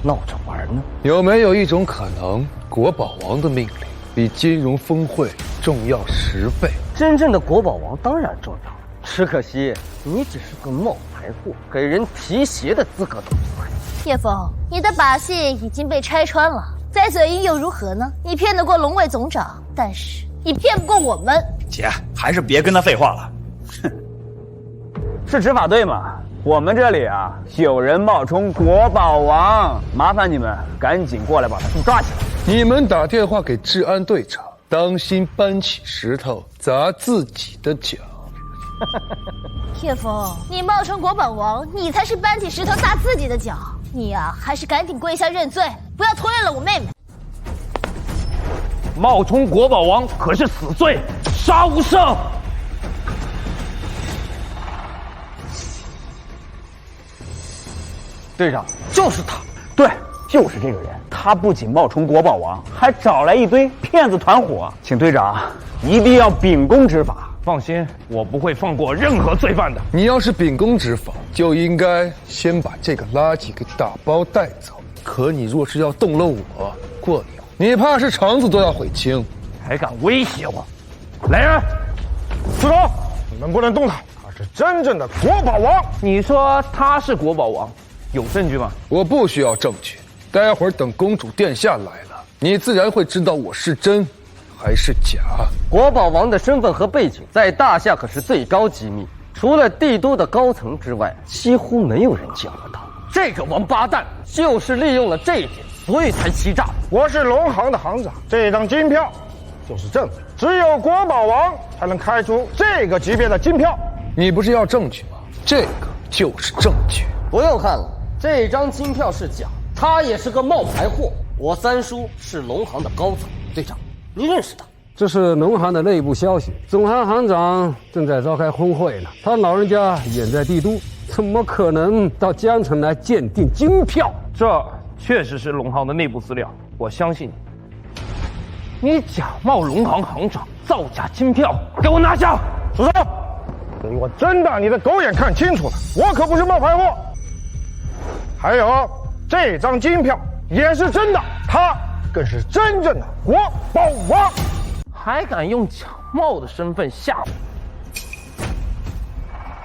闹着玩呢？有没有一种可能，国宝王的命令比金融峰会重要10倍？真正的国宝王当然重要。只可惜你只是个冒牌货，给人提鞋的资格都没有。叶枫，你的把戏已经被拆穿了，再嘴硬又如何呢？你骗得过龙卫总长，但是你骗不过我们。姐，还是别跟他废话了。哼，是执法队吗？我们这里啊，有人冒充国宝王，麻烦你们赶紧过来把他给抓起来。你们打电话给治安队长，当心搬起石头砸自己的脚。叶枫，你冒充国宝王，你才是搬起石头砸自己的脚。你呀，还是赶紧跪下认罪，不要拖累了我妹妹。冒充国宝王可是死罪，杀无赦。队长，就是他。对，就是这个人。他不仅冒充国宝王，还找来一堆骗子团伙。请队长一定要秉公执法。放心，我不会放过任何罪犯的。你要是秉公执法，就应该先把这个垃圾给打包带走。可你若是要动了我，过了你怕是肠子都要悔青。还敢威胁我？来人，住手！你们不能动他，他是真正的国宝王。你说他是国宝王，有证据吗？我不需要证据，待会儿等公主殿下来了，你自然会知道我是真还是假。国宝王的身份和背景在大夏可是最高机密，除了帝都的高层之外，几乎没有人见过他。这个王八蛋就是利用了这一点，所以才欺诈。我是龙行的行长，这张金票就是证据，只有国宝王才能开出这个级别的金票。你不是要证据吗？这个就是证据。不用看了，这张金票是假，他也是个冒牌货。我三叔是龙行的高层，队长，你认识他？这是农行的内部消息，总行行长正在召开峰会呢，他老人家远在帝都，怎么可能到江城来鉴定金票？这确实是农行的内部资料，我相信你。你假冒农行行长，造假金票，给我拿下！住手！给我睁大你的狗眼看清楚了，我可不是冒牌货。还有这张金票也是真的，他更是真正的国宝王，还敢用假冒的身份吓我？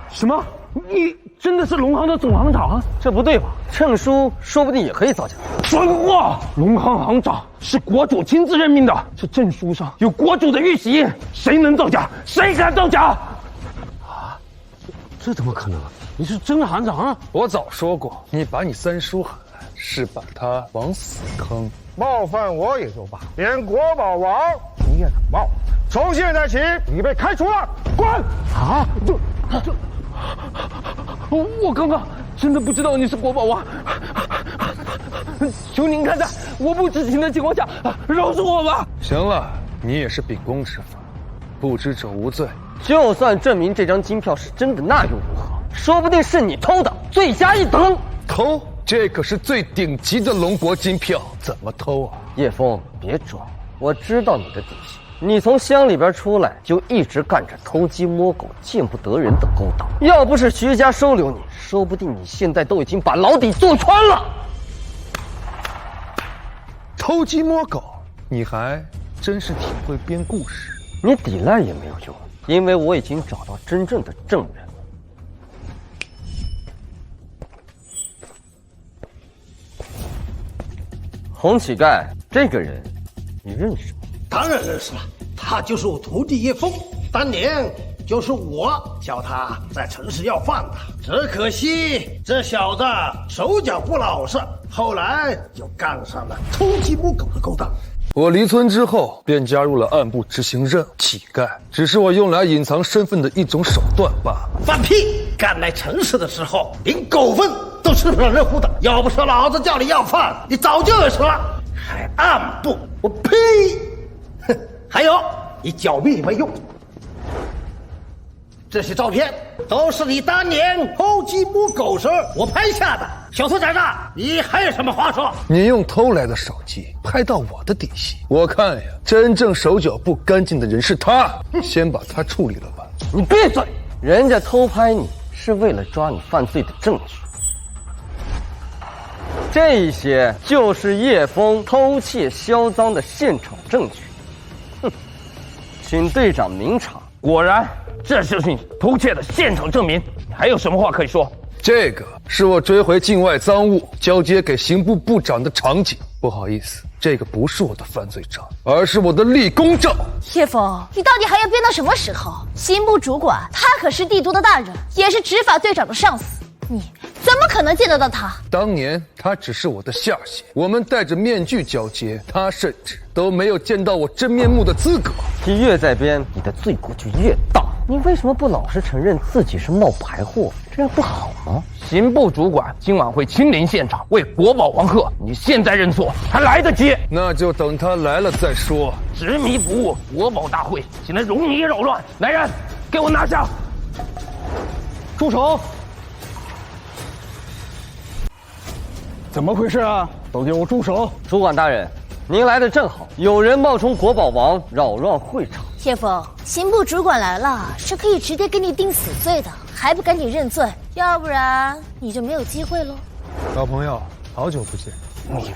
什么？你真的是农行的总行长？这不对吧？证书说不定也可以造假。蠢货！农行行长是国主亲自任命的，这证书上有国主的玉玺，谁能造假？谁敢造假？啊，这怎么可能？你是真行长啊！我早说过，你把你三叔喊来，是把他往死坑。冒犯我也就罢，连国宝王你也敢冒？从现在起，你被开除了，滚！啊，我刚刚真的不知道你是国宝王，求您看在我不知情的情况下，饶恕我吧。行了，你也是秉公执法，不知者无罪。就算证明这张金票是真的，那又如何？说不定是你偷的，罪加一等。偷？这可是最顶级的龙国金票，怎么偷啊？叶枫，别装，我知道你的底细。你从乡里边出来，就一直干着偷鸡摸狗、见不得人的勾当。要不是徐家收留你，说不定你现在都已经把牢底坐穿了。偷鸡摸狗，你还真是挺会编故事。你抵赖也没有用，因为我已经找到真正的证人。红乞丐，这个人你认识吗？当然认识了，他就是我徒弟叶枫，当年就是我教他在城市要饭的。只可惜这小子手脚不老实，后来就干上了偷鸡摸狗的勾当。我离村之后便加入了暗部执行任务，乞丐只是我用来隐藏身份的一种手段罢了。放屁！刚来城市的时候连狗粪都吃不上热乎的，要不是老子叫你要饭，你早就饿死了。还暗部，我呸！还有，你狡辩也没用。这些照片都是你当年偷鸡摸狗时我拍下的。小兔崽子，你还有什么话说？你用偷来的手机拍到我的底细，我看呀，真正手脚不干净的人是他，先把他处理了吧。你闭嘴！人家偷拍你是为了抓你犯罪的证据。这些就是叶枫偷窃销赃的现场证据。哼，请队长明察。果然，这就是你偷窃的现场证明。你还有什么话可以说？这个是我追回境外赃物交接给刑部部长的场景。不好意思，这个不是我的犯罪证，而是我的立功证。叶枫，你到底还要编到什么时候？刑部主管他可是帝都的大人，也是执法队长的上司，你怎么可能见得到他？当年他只是我的下线，我们戴着面具交接，他甚至都没有见到我真面目的资格。你越在编，你的罪过就越大。你为什么不老实承认自己是冒牌货？这样不好吗？刑部主管今晚会亲临现场为国宝王贺，你现在认错还来得及。那就等他来了再说。执迷不悟，国宝大会岂能容你扰乱？来人，给我拿下！住手！怎么回事啊？都给我住手！主管大人，您来的正好，有人冒充国宝王扰乱会场。叶枫，刑部主管来了，是可以直接给你定死罪的，还不赶紧认罪？要不然你就没有机会喽。老朋友，好久不见。你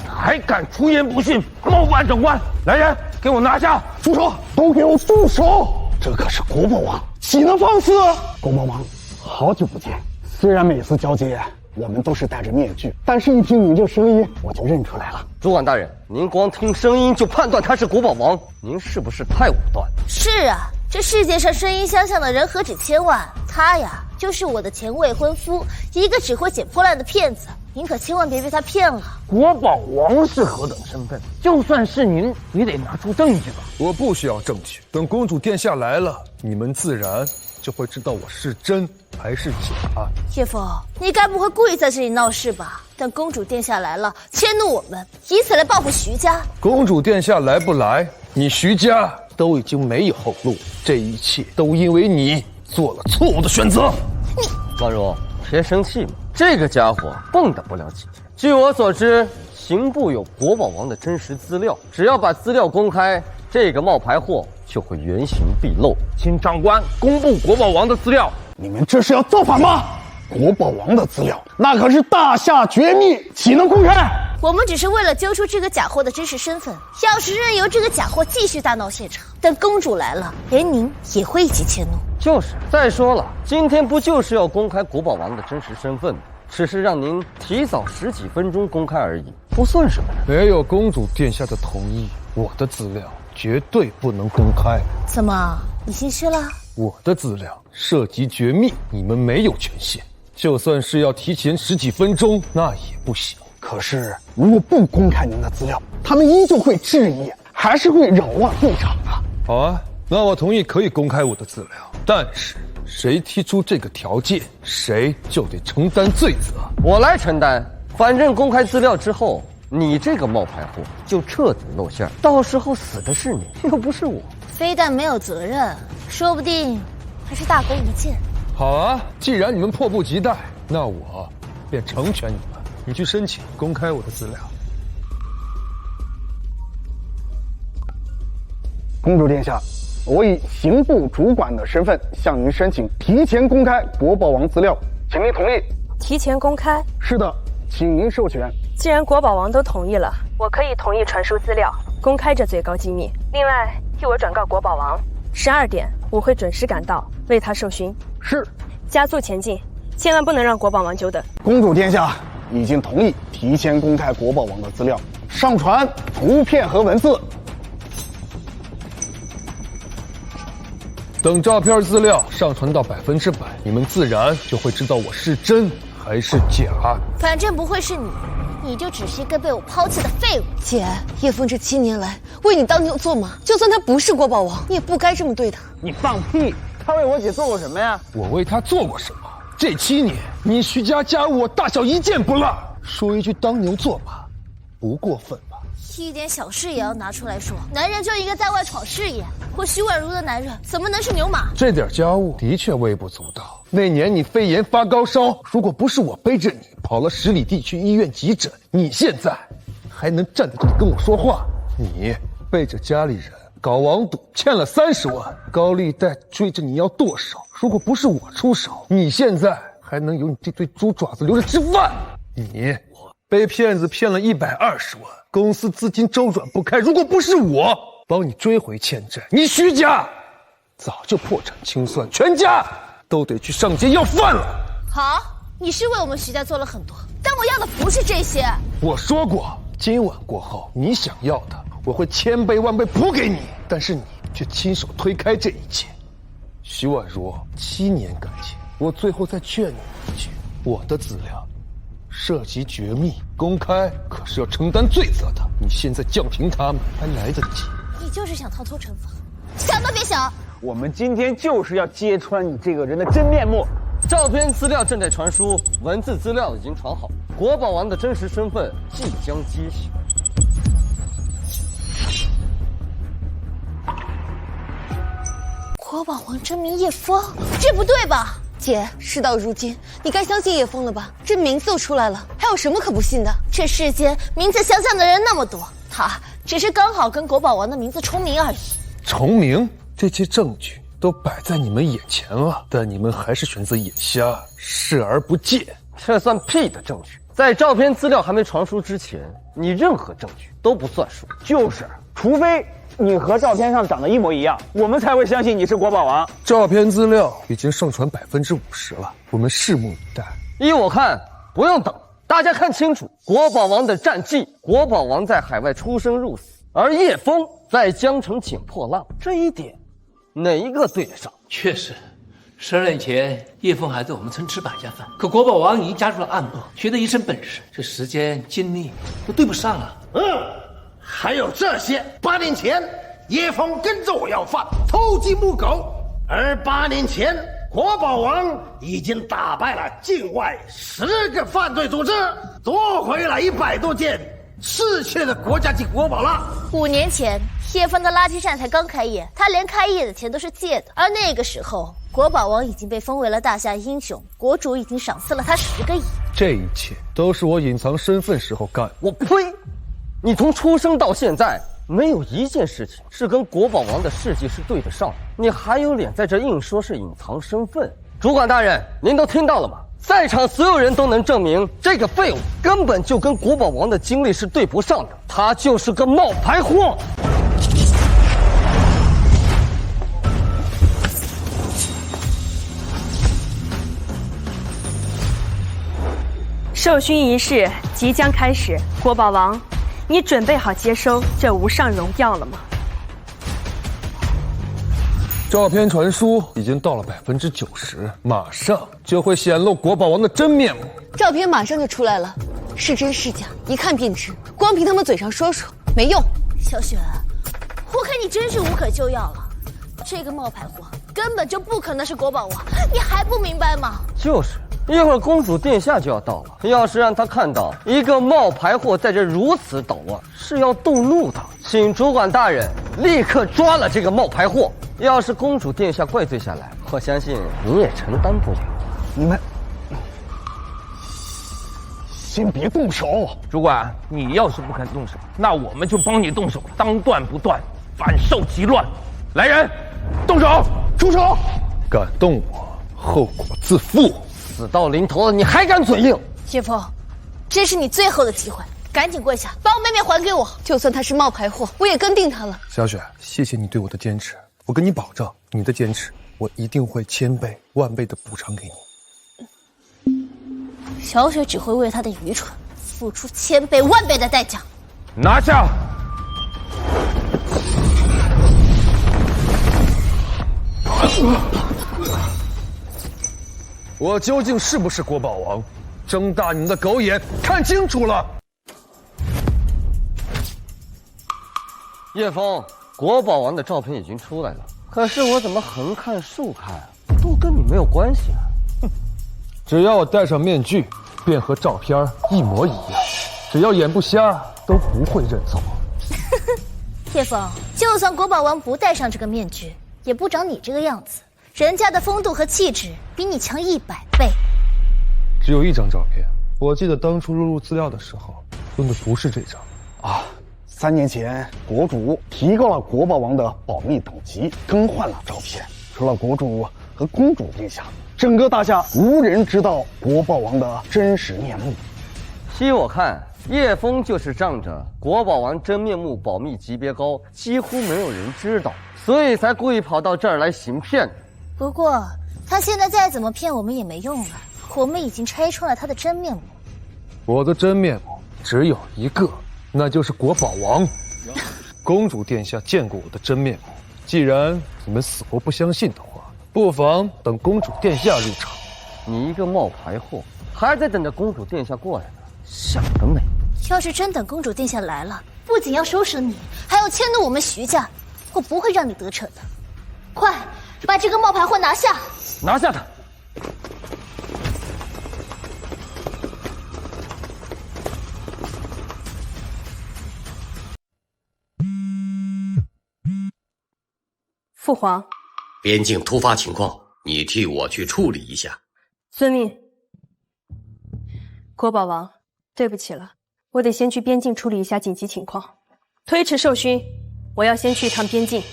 还敢出言不逊，冒犯长官！来人，给我拿下！住手！都给我住手！这可是国宝王，岂能放肆？国宝王，好久不见。虽然每次交接我们都是戴着面具，但是一听你这声音，我就认出来了。主管大人，您光听声音就判断他是国宝王，您是不是太武断？是啊，这世界上声音相像的人何止千万，他呀就是我的前未婚夫，一个只会捡破烂的骗子。您可千万别被他骗了。国宝王是何等身份？就算是您，也得拿出证据吧。我不需要证据，等公主殿下来了，你们自然就会知道我是真还是假。叶枫，你该不会故意在这里闹事吧？等公主殿下来了，迁怒我们，以此来报复徐家。公主殿下来不来，你徐家都已经没有后路。这一切都因为你做了错误的选择。你王如，别生气嘛，这个家伙蹦跶不了几天。据我所知，刑部有国宝王的真实资料，只要把资料公开，这个冒牌货就会原形毕露。请长官公布国宝王的资料。你们这是要造反吗？国宝王的资料那可是大夏绝密，岂能公开？我们只是为了揪出这个假货的真实身份，要是任由这个假货继续大闹现场，等公主来了，连您也会一起迁怒。就是，再说了，今天不就是要公开国宝王的真实身份吗？只是让您提早10几分钟公开而已，不算什么。没有公主殿下的同意，我的资料绝对不能公开。怎么，你心虚了？我的资料涉及绝密，你们没有权限。就算是要提前10几分钟，那也不行。可是如果不公开您的资料，他们依旧会质疑，还是会扰乱会场啊。好啊，那我同意可以公开我的资料，但是谁提出这个条件，谁就得承担罪责。我来承担，反正公开资料之后，你这个冒牌货就彻底露馅，到时候死的是你，又不是我。非但没有责任，说不定还是大功一件。好啊，既然你们迫不及待，那我便成全你们。你去申请公开我的资料。公主殿下，我以刑部主管的身份向您申请提前公开国宝王资料，请您同意。提前公开？是的，请您授权。既然国宝王都同意了，我可以同意传输资料，公开这最高机密。另外，替我转告国宝王，12点我会准时赶到，为他授勋。是。加速前进，千万不能让国宝王久等。公主殿下已经同意提前公开国宝王的资料，上传图片和文字。等照片资料上传到100%，你们自然就会知道我是真还是假。反正不会是你，你就只是一个被我抛弃的废物。姐，叶枫这7年来为你当牛做马，就算他不是国宝王，你也不该这么对他。你放屁！他为我姐做过什么呀？我为他做过什么？这7年，你徐家家务我大小一件不落。说一句当牛做马，不过分吧？一点小事也要拿出来说，男人就应该在外闯事业。或许宛如的男人怎么能是牛马？这点家务的确微不足道。那年你肺炎发高烧，如果不是我背着你跑了10里地去医院急诊，你现在还能站在这里跟我说话？你背着家里人搞网赌，欠了30万，高利贷追着你要剁手。如果不是我出手，你现在还能有你这对猪爪子留着吃饭？你被骗子骗了120万，公司资金周转不开。如果不是我帮你追回欠债，你徐家早就破产清算，全家都得去上街要饭了。好，你是为我们徐家做了很多，但我要的不是这些。我说过，今晚过后，你想要的，我会千倍万倍补给你。但是你却亲手推开这一切。徐婉如，7年感情，我最后再劝你一句：我的资料涉及绝密，公开可是要承担罪责的。你现在降评他们还来得及。你就是想逃脱惩罚，想都别想！我们今天就是要揭穿你这个人的真面目。照片资料正在传输，文字资料已经传好，国宝王的真实身份即将揭晓。国宝王真名叶枫，这不对吧？姐，事到如今，你该相信叶枫了吧？这名字都出来了，还有什么可不信的？这世间名字相像的人那么多，他只是刚好跟国宝王的名字重名而已。重名？这些证据都摆在你们眼前了，但你们还是选择眼瞎，视而不见。这算屁的证据！在照片资料还没传输之前，你任何证据都不算数。就是，除非你和照片上长得一模一样，我们才会相信你是国宝王。照片资料已经上传50%了，我们拭目以待。依我看，不用等，大家看清楚国宝王的战绩。国宝王在海外出生入死，而叶枫在江城捡破烂，这一点哪一个对得上？确实，12年前叶枫还在我们村吃百家饭，可国宝王已经加入了暗部，学得一身本事，这时间精力都对不上了。还有这些。8年前，叶枫跟着我要饭，偷鸡摸狗；而8年前，国宝王已经打败了境外10个犯罪组织，夺回了100多件失窃的国家级国宝了。5年前，叶枫的垃圾站才刚开业，他连开业的钱都是借的，而那个时候，国宝王已经被封为了大夏英雄，国主已经赏赐了他10个亿。这一切都是我隐藏身份时候干的。我呸！你从出生到现在，没有一件事情是跟国宝王的事迹是对得上的，你还有脸在这硬说是隐藏身份？主管大人，您都听到了吗？在场所有人都能证明，这个废物根本就跟国宝王的经历是对不上的，他就是个冒牌货。授勋仪式即将开始，国宝王，你准备好接收这无上荣耀了吗？照片传输已经到了90%，马上就会显露国宝王的真面目。照片马上就出来了，是真是假，一看便知。光凭他们嘴上说说没用。小雪，我看你真是无可救药了。这个冒牌货根本就不可能是国宝王，你还不明白吗？就是。一会儿公主殿下就要到了，要是让他看到一个冒牌货在这如此捣乱，是要动怒的。请主管大人立刻抓了这个冒牌货。要是公主殿下怪罪下来，我相信你也承担不了。你们先别动手。主管，你要是不肯动手，那我们就帮你动手，当断不断，反受其乱。来人，动手！住手！敢动我，后果自负。死到临头了，你还敢嘴硬？叶枫，这是你最后的机会，赶紧跪下，把我妹妹还给我。就算他是冒牌货，我也跟定他了。小雪，谢谢你对我的坚持，我跟你保证，你的坚持，我一定会千倍万倍的补偿给你。小雪只会为她的愚蠢付出千倍万倍的代价。拿下！我究竟是不是国宝王？睁大你们的狗眼，看清楚了！叶枫，国宝王的照片已经出来了，可是我怎么横看竖看，都跟你没有关系啊！哼，只要我戴上面具，便和照片一模一样。只要眼不瞎，都不会认错。叶枫，就算国宝王不戴上这个面具，也不长你这个样子。人家的风度和气质比你强100倍。只有一张照片，我记得当初录入资料的时候用的不是这张啊。3年前，国主提高了国宝王的保密等级，更换了照片。除了国主和公主殿下，整个大夏无人知道国宝王的真实面目。依我看，叶枫就是仗着国宝王真面目保密级别高，几乎没有人知道，所以才故意跑到这儿来行骗。不过他现在再怎么骗我们也没用了。我们已经拆穿了他的真面目。我的真面目只有一个，那就是国宝王。公主殿下见过我的真面目，既然你们死活不相信的话，不妨等公主殿下入场。你一个冒牌货，还在等着公主殿下过来呢，想得美！要是真等公主殿下来了，不仅要收拾你，还要迁怒我们徐家，我不会让你得逞的。快把这个冒牌货拿下！拿下他！父皇，边境突发情况，你替我去处理一下。遵命。国宝王，对不起了，我得先去边境处理一下紧急情况。推迟授勋，我要先去一趟边境。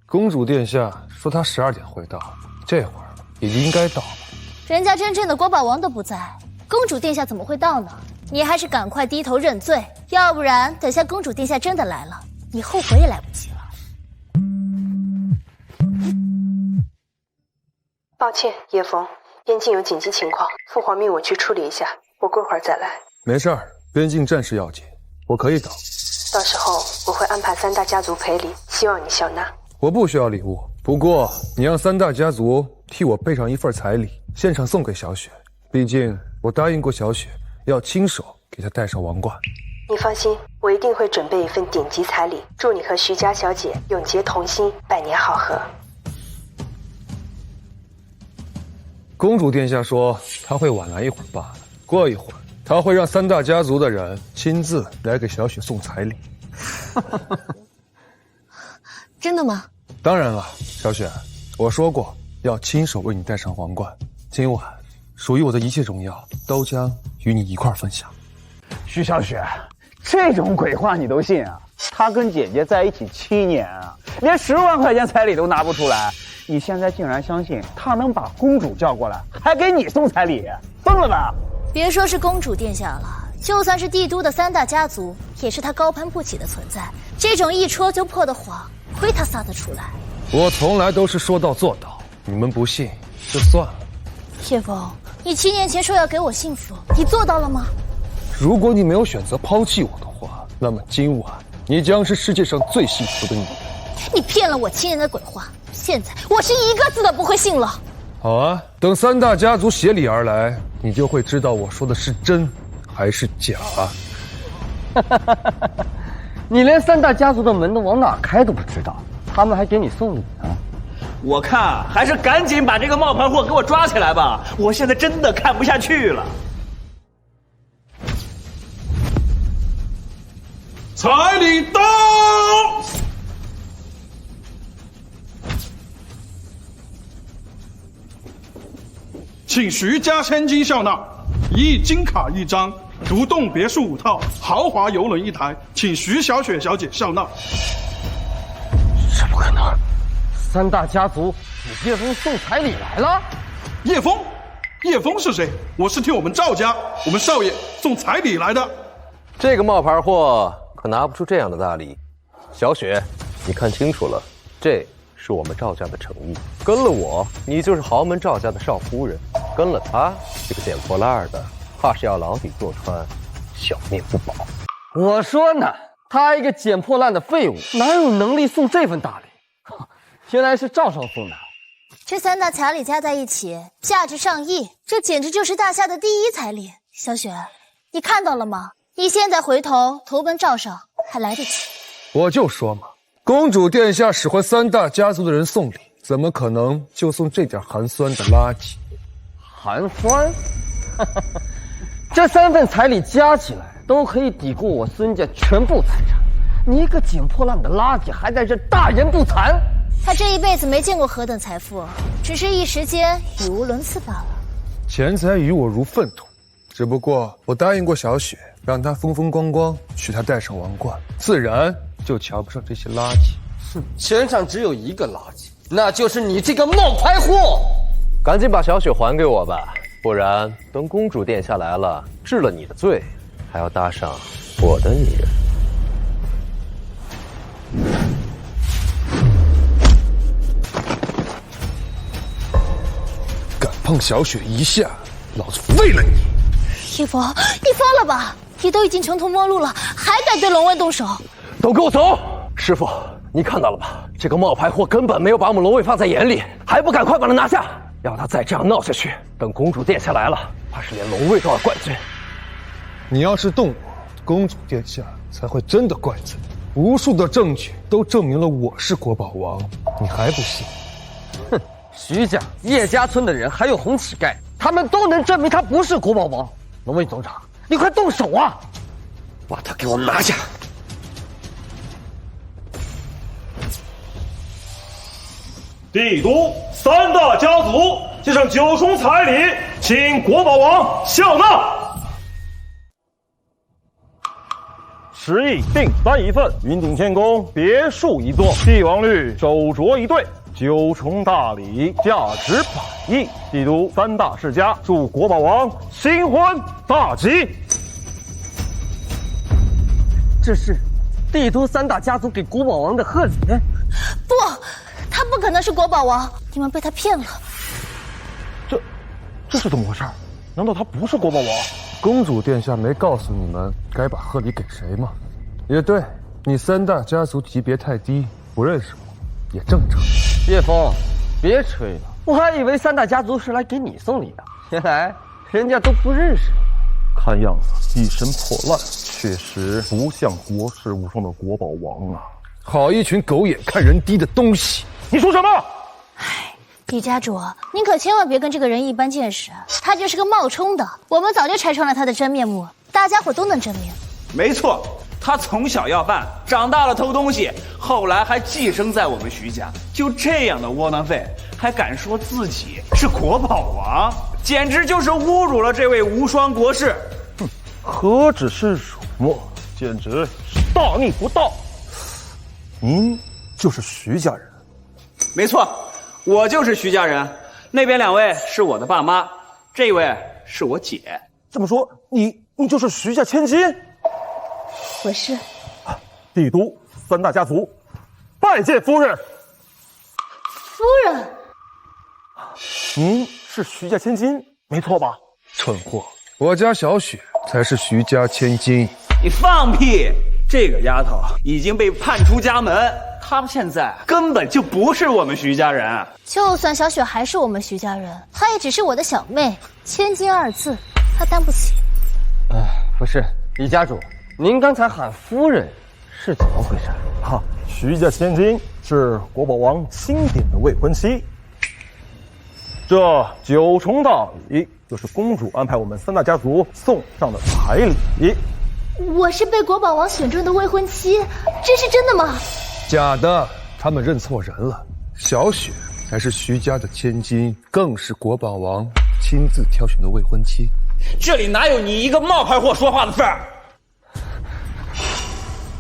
公主殿下说她12点会到，这会儿也应该到了。人家真正的国宝王都不在，公主殿下怎么会到呢？你还是赶快低头认罪，要不然等下公主殿下真的来了，你后悔也来不及了。抱歉，叶枫，边境有紧急情况，父皇命我去处理一下，我过会儿再来。没事儿，边境战事要紧，我可以等。到时候我会安排3大家族赔礼，希望你笑纳。我不需要礼物，不过你让3大家族替我备上一份彩礼，现场送给小雪。毕竟我答应过小雪，要亲手给她戴上王冠。你放心，我一定会准备一份顶级彩礼，祝你和徐家小姐永结同心，百年好合。公主殿下说她会晚来一会儿罢了，过一会儿她会让3大家族的人亲自来给小雪送彩礼。真的吗？当然了，小雪，我说过要亲手为你戴上皇冠，今晚属于我的一切荣耀都将与你一块分享。徐小雪，这种鬼话你都信啊？他跟姐姐在一起7年啊，连10万块钱彩礼都拿不出来，你现在竟然相信他能把公主叫过来，还给你送彩礼，疯了吧？别说是公主殿下了，就算是帝都的3大家族，也是他高攀不起的存在。这种一戳就破的谎，亏他撒得出来。我从来都是说到做到，你们不信就算了。叶枫，你7年前说要给我幸福，你做到了吗？如果你没有选择抛弃我的话，那么今晚你将是世界上最幸福的女人。你骗了我7年的鬼话，现在我是一个字都不会信了。好啊，等3大家族协礼而来，你就会知道我说的是真还是假。你连3大家族的门都往哪开都不知道，他们还给你送礼呢。我看还是赶紧把这个冒牌货给我抓起来吧，我现在真的看不下去了。彩礼到！请徐家千金笑纳，1亿金卡1张，独栋别墅5套，豪华游轮1台，请徐小雪小姐笑纳。这不可能！3大家族给叶枫送彩礼来了？叶枫？叶枫是谁？我是替我们赵家，我们少爷送彩礼来的。这个冒牌货可拿不出这样的大礼。小雪，你看清楚了，这是我们赵家的诚意。跟了我，你就是豪门赵家的少夫人；跟了他，这个捡破烂的，怕是要牢底坐穿，小命不保。我说呢，他一个捡破烂的废物，哪有能力送这份大礼？原来是赵少送的。这3大彩礼加在一起，价值上亿，这简直就是大夏的第1彩礼。小雪，你看到了吗？你现在回头投奔赵少还来得及。我就说嘛，公主殿下使唤3大家族的人送礼，怎么可能就送这点寒酸的垃圾？寒酸？这3份彩礼加起来都可以抵过我孙家全部财产。你一个捡破烂的垃圾，还在这大言不惭！他这一辈子没见过何等财富，只是一时间语无伦次罢了。钱财与我如粪土，只不过我答应过小雪，让她风风光光娶她戴上王冠，自然就瞧不上这些垃圾。哼，全场只有一个垃圾，那就是你这个冒牌货！赶紧把小雪还给我吧，不然等公主殿下来了，治了你的罪，还要搭上我的女人。敢碰小雪一下，老子废了你！叶枫，你疯了吧？你都已经穷途末路了，还敢对龙卫动手？都给我走！师傅，你看到了吧？这个冒牌货根本没有把我们龙卫放在眼里，还不赶快把他拿下！要他再这样闹下去，等公主殿下来了，怕是连龙卫都要怪罪。你要是动我，公主殿下才会真的怪罪。无数的证据都证明了我是国宝王，你还不信？哼，徐家、叶家村的人还有红乞丐，他们都能证明他不是国宝王。龙卫总长，你快动手啊！把他给我拿下！帝都三大家族接上9重彩礼，请国宝王笑纳。10亿定单一份，云顶天宫别墅一座，帝王绿手镯一对，9重大礼，价值100亿。帝都三大世家祝国宝王新婚大吉。这是帝都三大家族给国宝王的贺礼。不，他不可能是国宝王，你们被他骗了。这是怎么回事？难道他不是国宝王？公主殿下没告诉你们该把贺礼给谁吗？也对，你三大家族级别太低，不认识我，也正常。叶枫，别吹了，我还以为三大家族是来给你送礼的，原来人家都不认识你。看样子一身破烂，确实不像国士无双的国宝王啊！好一群狗眼看人低的东西！你说什么？李家主，您可千万别跟这个人一般见识，他就是个冒充的，我们早就拆穿了他的真面目，大家伙都能证明。没错，他从小要饭，长大了偷东西，后来还寄生在我们徐家，就这样的窝囊废，还敢说自己是国宝王，简直就是侮辱了这位无双国士。哼，何止是辱没，简直是大逆不道！您就是徐家人？没错。我就是徐家人，那边2位是我的爸妈，这位是我姐。这么说，你就是徐家千金？我是。帝都三大家族，拜见夫人。夫人，您是徐家千金，没错吧？蠢货，我家小雪才是徐家千金。你放屁！这个丫头已经被判出家门。他们现在根本就不是我们徐家人，就算小雪还是我们徐家人，她也只是我的小妹，千金2字，她担不起。不是，李家主，您刚才喊夫人是怎么回事？徐家千金是国宝王钦点的未婚妻。这9重大礼就是公主安排我们三大家族送上的彩礼。我是被国宝王选中的未婚妻，这是真的吗？假的，他们认错人了。小雪才是徐家的千金，更是国宝王亲自挑选的未婚妻。这里哪有你一个冒牌货说话的份儿？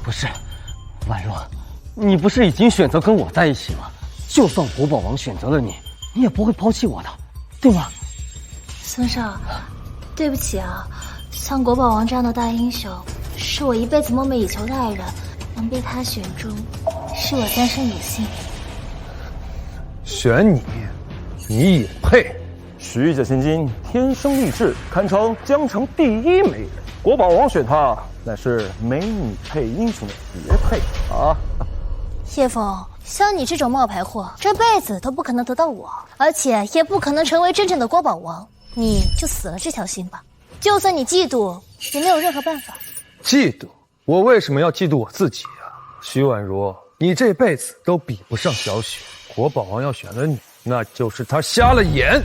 不是，婉若，你不是已经选择跟我在一起吗？就算国宝王选择了你，你也不会抛弃我的，对吗？孙少，对不起啊，像国宝王这样的大英雄，是我一辈子梦寐以求的爱人。能被他选中，是我3生有幸。选你，你也配？徐家千金天生丽质，堪称江城第1美人。国宝王选她，乃是美女配英雄的绝配啊！叶枫，像你这种冒牌货，这辈子都不可能得到我，而且也不可能成为真正的国宝王。你就死了这条心吧。就算你嫉妒，也没有任何办法。嫉妒？我为什么要嫉妒我自己啊？徐婉如，你这辈子都比不上小雪，国宝王要选了你，那就是他瞎了眼。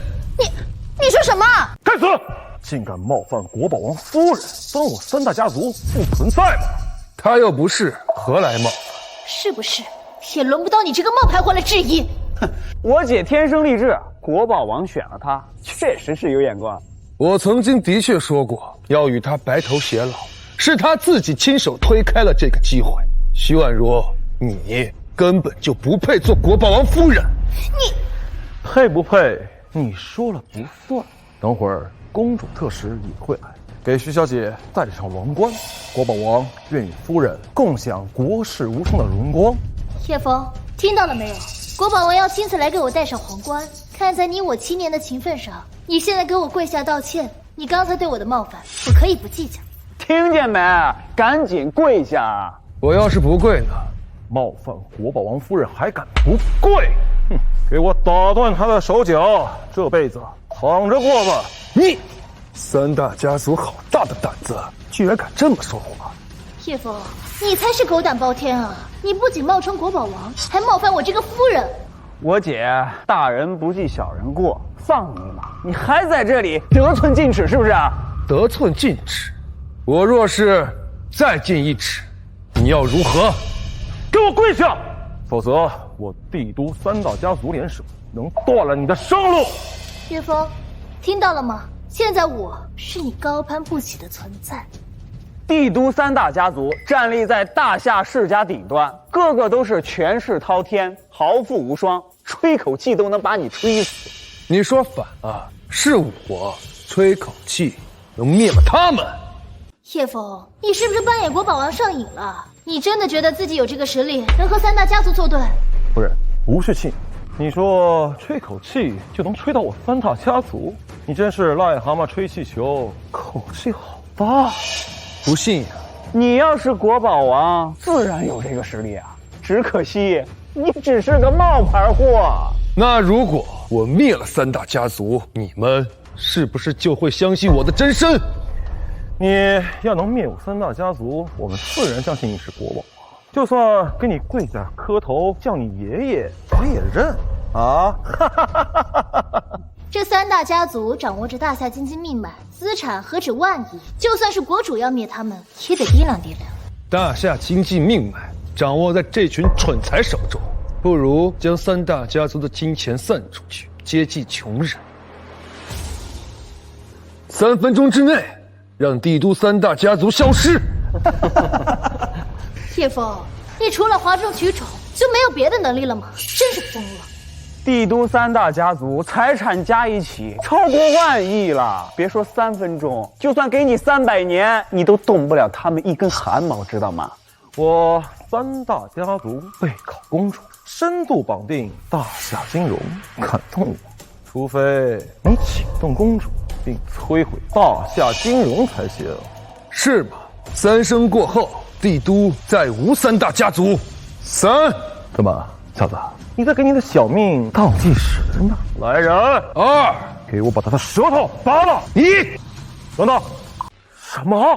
你说什么？该死！竟敢冒犯国宝王夫人，当我三大家族不存在吗？他又不是，何来冒？是不是？也轮不到你这个冒牌货来质疑。哼，我姐天生丽质，国宝王选了她，确实是有眼光。我曾经的确说过要与他白头偕老。是他自己亲手推开了这个机会。徐婉如，你根本就不配做国宝王夫人。你配不配？你说了不算。等会儿公主特使也会来，给徐小姐戴上王冠。国宝王愿与夫人共享国士无双的荣光。叶枫，听到了没有？国宝王要亲自来给我戴上皇冠，看在你我7年的情分上，你现在给我跪下道歉，你刚才对我的冒犯，我可以不计较。听见没？赶紧跪下！我要是不跪呢？冒犯国宝王夫人还敢不跪？哼！给我打断他的手脚，这辈子躺着过吧！你3大家族好大的胆子，居然敢这么说话！叶枫，你才是狗胆包天啊！你不仅冒充国宝王，还冒犯我这个夫人。我姐，大人不计小人过，放你马！你还在这里得寸进尺，是不是啊？得寸进尺？我若是再进1尺，你要如何？给我跪下！否则我帝都3大家族联手，能断了你的生路。叶枫，听到了吗？现在我是你高攀不起的存在。帝都3大家族站立在大夏世家顶端，个个都是权势滔天，豪富无双，吹口气都能把你吹死。你说反了，是我吹口气能灭了他们。叶枫，你是不是扮演国宝王上瘾了？你真的觉得自己有这个实力，能和3大家族作对？夫人，不是气，你说吹口气就能吹到我3大家族？你真是癞蛤蟆吹气球，口气好大。不信呀？你要是国宝王，自然有这个实力啊！只可惜你只是个冒牌货。那如果我灭了3大家族，你们是不是就会相信我的真身？你要能灭我3大家族，我们自然相信你是国宝王。就算给你跪下磕头叫你爷爷，我也认啊！这3大家族掌握着大夏经济命脉，资产何止万亿，就算是国主要灭他们，也得掂量掂量。大夏经济命脉掌握在这群蠢材手中，不如将3大家族的金钱散出去，接济穷人。3分钟之内，让帝都3大家族消失。叶枫，你除了哗众取宠，就没有别的能力了吗？真是疯了！帝都3大家族财产加一起超过万亿了，别说3分钟，就算给你300年，你都动不了他们一根汗毛，知道吗？我3大家族背靠公主，深度绑定大夏金融，敢动我，除非你启动公主并摧毁大夏金融才行，是吗？3声过后，帝都再无3大家族。3，怎么，小子？你在给你的小命倒计时呢？来人！2，给我把他的舌头拔了！1，等等，什么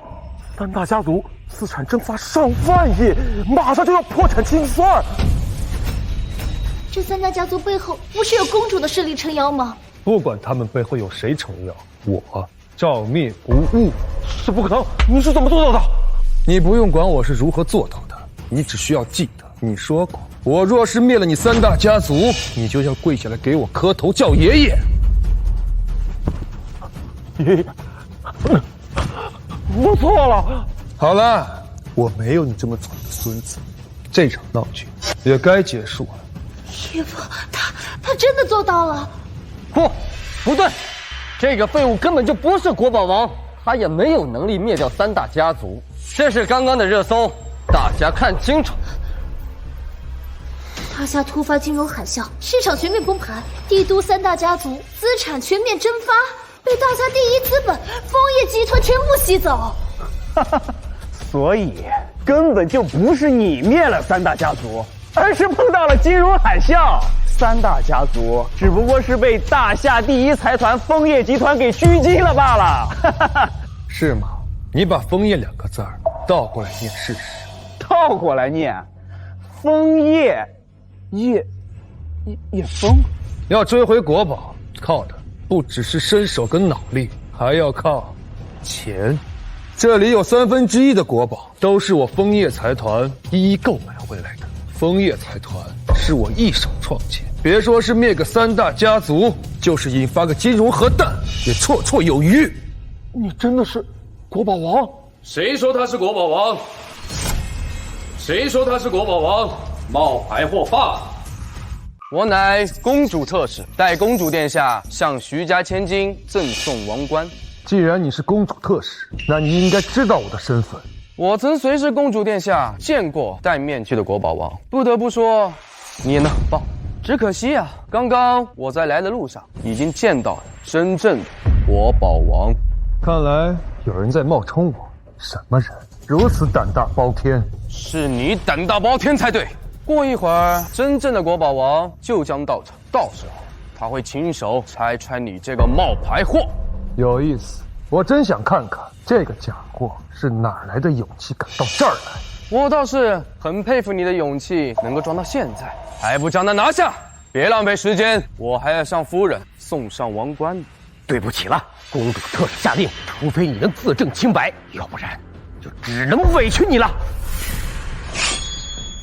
？3大家族资产蒸发上万亿，马上就要破产清算。这3大家族背后不是有公主的势力撑腰吗？不管他们背后有谁撑腰，我照灭不误。这不可能！你是怎么做到的？你不用管我是如何做到的，你只需要记得，你说过，我若是灭了你3大家族，你就要跪下来给我磕头叫爷爷。爷爷，我错了。好了，我没有你这么蠢的孙子，这场闹剧也该结束了。叶枫，他真的做到了？不对，这个废物根本就不是国宝王，他也没有能力灭掉3大家族。这是刚刚的热搜，大家看清楚。大夏突发金融海啸，市场全面崩盘，帝都3大家族资产全面蒸发，被大夏第一资本枫叶集团全部吸走。所以根本就不是你灭了3大家族，而是碰到了金融海啸。3大家族只不过是被大夏第一财团枫叶集团给狙击了罢了。是吗？你把枫叶2个字倒过来念试试。倒过来念，枫叶，叶枫。要追回国宝，靠的不只是身手跟脑力，还要靠钱。这里有1/3的国宝都是我枫叶财团一一购买回来的。枫叶财团是我一手创建，别说是灭个3大家族，就是引发个金融核弹也绰绰有余。你真的是国宝王？谁说他是国宝王？谁说他是国宝王？冒牌货罢了！我乃公主特使，代公主殿下向徐家千金赠送王冠。既然你是公主特使，那你应该知道我的身份。我曾随侍公主殿下见过戴面具的国宝王，不得不说，你也能很棒。只可惜啊，刚刚我在来的路上已经见到了真正的国宝王。看来有人在冒充我。什么人如此胆大包天？是你胆大包天才对。过一会儿，真正的国宝王就将到场，到时候他会亲手拆穿你这个冒牌货。有意思，我真想看看这个假货是哪来的勇气赶到这儿来。我倒是很佩服你的勇气，能够装到现在，还不将他拿下？别浪费时间，我还要向夫人送上王冠。对不起了，公主特使下令，除非你能自证清白，要不然就只能委屈你了。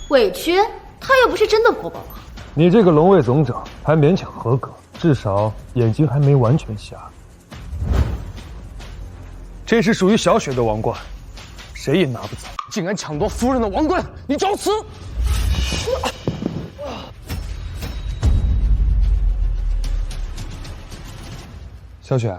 委屈？他又不是真的国宝王。你这个龙卫总长还勉强合格，至少眼睛还没完全瞎。这是属于小雪的王冠，谁也拿不走。竟然抢夺夫人的王冠，你找死！小雪，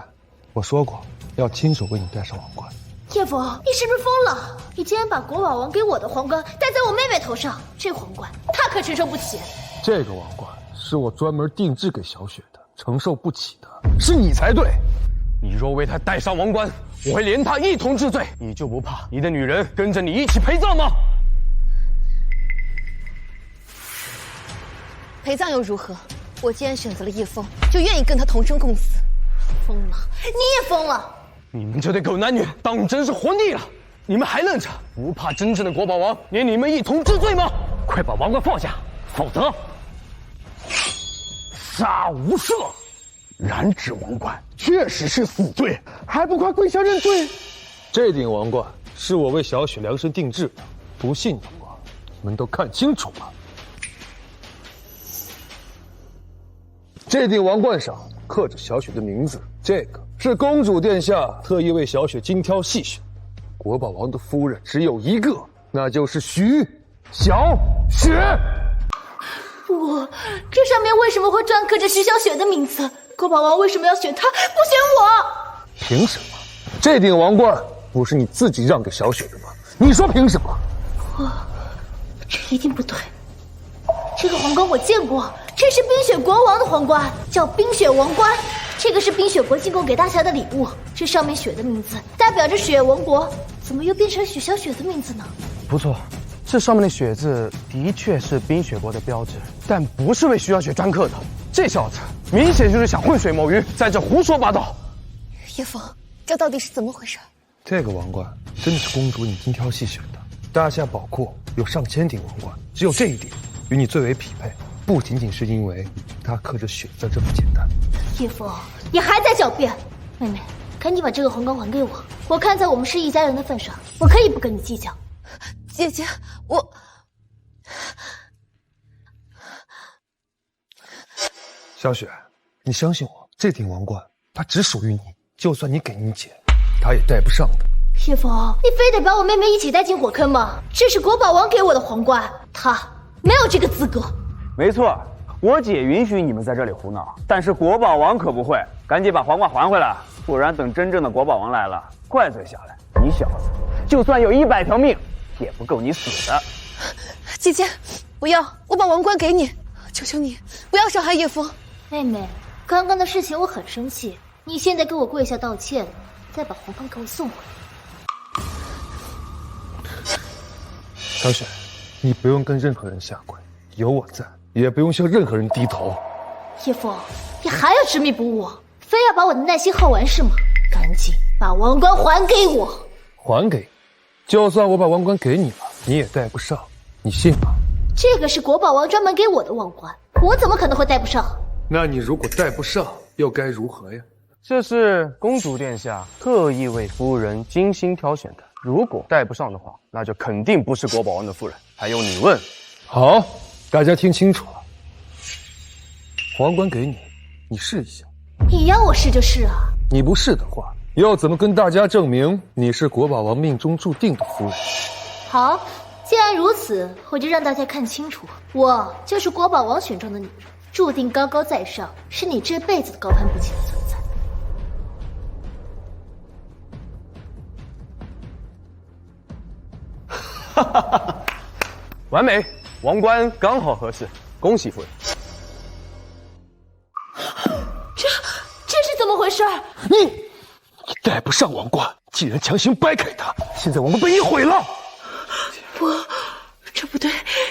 我说过要亲手为你戴上王冠。叶枫，你是不是疯了？你竟然把国宝王给我的皇冠戴在我妹妹头上，这皇冠她可承受不起。这个王冠是我专门定制给小雪的，承受不起的是你才对。你若为她戴上王冠，我会连她一同治罪。你就不怕你的女人跟着你一起陪葬吗？陪葬又如何？我既然选择了叶枫，就愿意跟他同生共死。疯了，你也疯了！你们这对狗男女当真是活腻了！你们还愣着，不怕真正的国宝王连你们一同治罪吗？快把王冠放下，否则杀无赦！染指王冠确实是死罪，还不快跪下认罪！这顶王冠是我为小雪量身定制的，不信的话，你们都看清楚吧。这顶王冠上刻着小雪的名字，这个是公主殿下特意为小雪精挑细选。国宝王的夫人只有一个，那就是徐小雪。不，这上面为什么会篆刻着徐小雪的名字？国宝王为什么要选她，不选我？凭什么？这顶王冠不是你自己让给小雪的吗？你说凭什么？这一定不对。这个皇冠我见过，这是冰雪国王的皇冠，叫冰雪王冠。这个是冰雪国进贡给大侠的礼物，这上面雪的名字代表着雪王国，怎么又变成许小雪的名字呢？不错，这上面的雪字的确是冰雪国的标志，但不是为徐小雪篆刻的。这小子明显就是想浑水摸鱼，在这胡说八道。叶枫，这到底是怎么回事？这个王冠真的是公主你精挑细选的。大夏宝库有上千顶王冠，只有这一顶与你最为匹配，不仅仅是因为它刻着雪字这么简单。叶枫，你还在狡辩！妹妹，赶紧把这个皇冠还给我。我看在我们是一家人的份上，我可以不跟你计较。姐姐，我……小雪，你相信我，这顶王冠它只属于你，就算你给你姐，她也戴不上的。叶枫，你非得把我妹妹一起带进火坑吗？这是国宝王给我的皇冠，她没有这个资格。没错，我姐允许你们在这里胡闹，但是国宝王可不会。赶紧把皇冠还回来，不然等真正的国宝王来了，怪罪下来，你小子就算有100条命，也不够你死的。姐姐，不要，我把王冠给你，求求你不要伤害叶枫。妹妹，刚刚的事情我很生气，你现在给我跪下道歉，再把皇冠给我送回来。小雪，你不用跟任何人下跪，有我在，也不用向任何人低头。叶枫，你还要执迷不悟，非要把我的耐心耗完是吗？赶紧把王冠还给我！还给你，就算我把王冠给你了，你也戴不上，你信吗？这个是国宝王专门给我的王冠，我怎么可能会戴不上？那你如果戴不上，又该如何呀？这是公主殿下特意为夫人精心挑选的，如果戴不上的话，那就肯定不是国宝王的夫人，还用你问？好，大家听清楚了，皇冠给你，你试一下。你要我试就试啊！你不试的话，又怎么跟大家证明你是国宝王命中注定的夫人？好，既然如此，我就让大家看清楚，我就是国宝王选中的女人，注定高高在上，是你这辈子都高攀不起的存在。哈哈哈，完美，王冠刚好合适，恭喜夫人。么回事？你戴不上王冠，竟然强行掰开它，现在王冠被你毁了。不，这不对，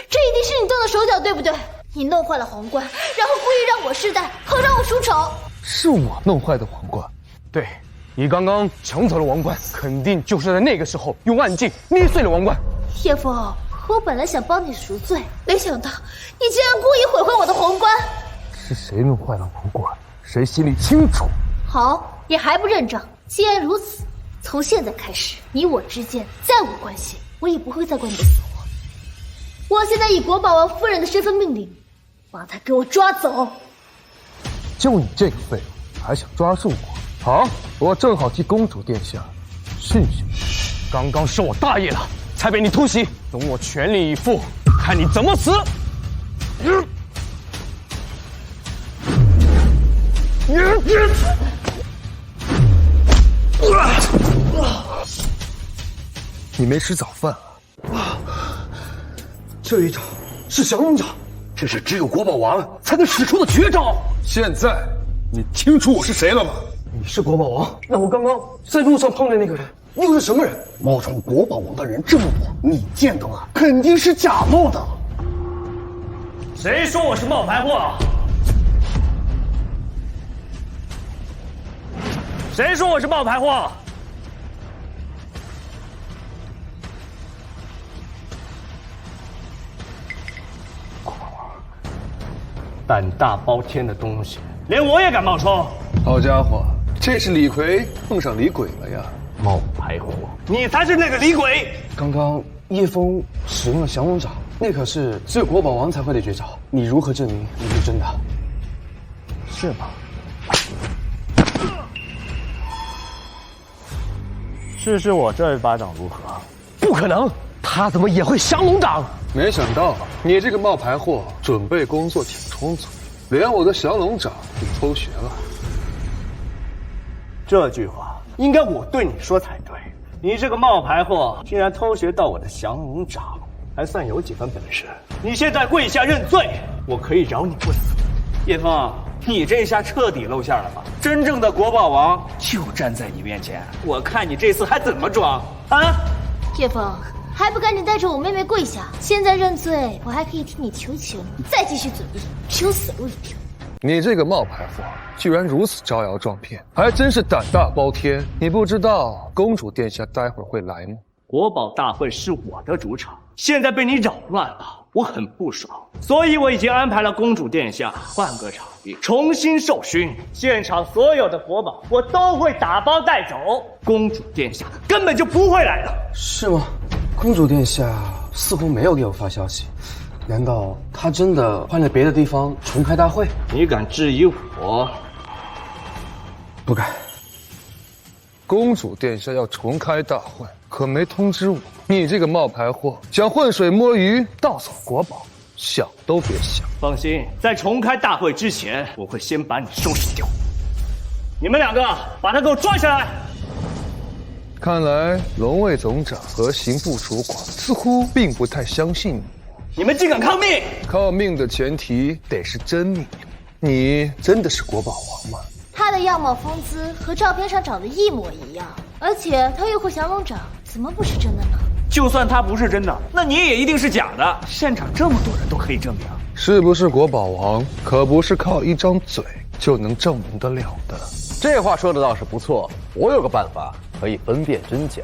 这一定是你动的手脚，对不对？你弄坏了皇冠，然后故意让我试戴，好让我出丑。是我弄坏的皇冠。对，你刚刚抢走了王冠，肯定就是在那个时候用暗劲捏碎了王冠。叶枫，我本来想帮你赎罪，没想到你竟然故意毁坏我的皇冠。是谁弄坏了王冠？谁心里清楚。好，你还不认账？既然如此，从现在开始，你我之间再无关系，我也不会再管你的死活。我现在以国宝王夫人的身份命令，把他给我抓走。就你这个废物，还想抓住我？好，我正好替公主殿下训训你。刚刚是我大意了，才被你突袭，等我全力以赴，看你怎么死！你没吃早饭啊？这一招是降龙掌，这是只有国宝王才能使出的绝招。现在你清楚我是谁了吗？你是国宝王，那我刚刚在路上碰见那个人又是什么人？冒充国宝王的人这么多，你见到了肯定是假冒的。谁说我是冒牌货？谁说我是冒牌货？胆大包天的东西，连我也敢冒充！好家伙，这是李逵碰上李鬼了呀！冒牌货，你才是那个李鬼！刚刚叶枫使用了降龙掌，那可是只有国宝王才会的绝招，你如何证明你是真的？是吗？试试我这一巴掌如何？不可能，他怎么也会降龙掌？没想到你这个冒牌货准备工作挺充足，连我的降龙掌也偷学了。这句话应该我对你说才对。你这个冒牌货竟然偷学到我的降龙掌，还算有几分本事。你现在跪下认罪，我可以饶你不死。叶枫，你这下彻底露馅了吧？真正的国宝王就站在你面前，我看你这次还怎么装啊？叶枫，还不赶紧带着我妹妹跪下！现在认罪，我还可以替你求情。再继续嘴硬，只有死路一条。你这个冒牌货居然如此招摇撞骗，还真是胆大包天！你不知道公主殿下待会儿会来吗？国宝大会是我的主场，现在被你扰乱了，我很不爽，所以我已经安排了公主殿下换个场地重新授勋，现场所有的国宝我都会打包带走，公主殿下根本就不会来的。是吗？公主殿下似乎没有给我发消息，难道她真的换了别的地方重开大会？你敢质疑我？不敢。公主殿下要重开大会，可没通知我。你这个冒牌货想浑水摸鱼盗走国宝，想都别想。放心，在重开大会之前，我会先把你收拾掉。你们两个把他给我抓下来。看来龙卫总长和刑部主管似乎并不太相信你。你们竟敢抗命！抗命的前提得是真命令。你真的是国宝王吗？他的样貌风姿和照片上长得一模一样，而且他又会降龙掌，怎么不是真的呢？就算他不是真的，那你也一定是假的。现场这么多人都可以证明。是不是国宝王，可不是靠一张嘴就能证明得了的。这话说的倒是不错，我有个办法可以分辨真假。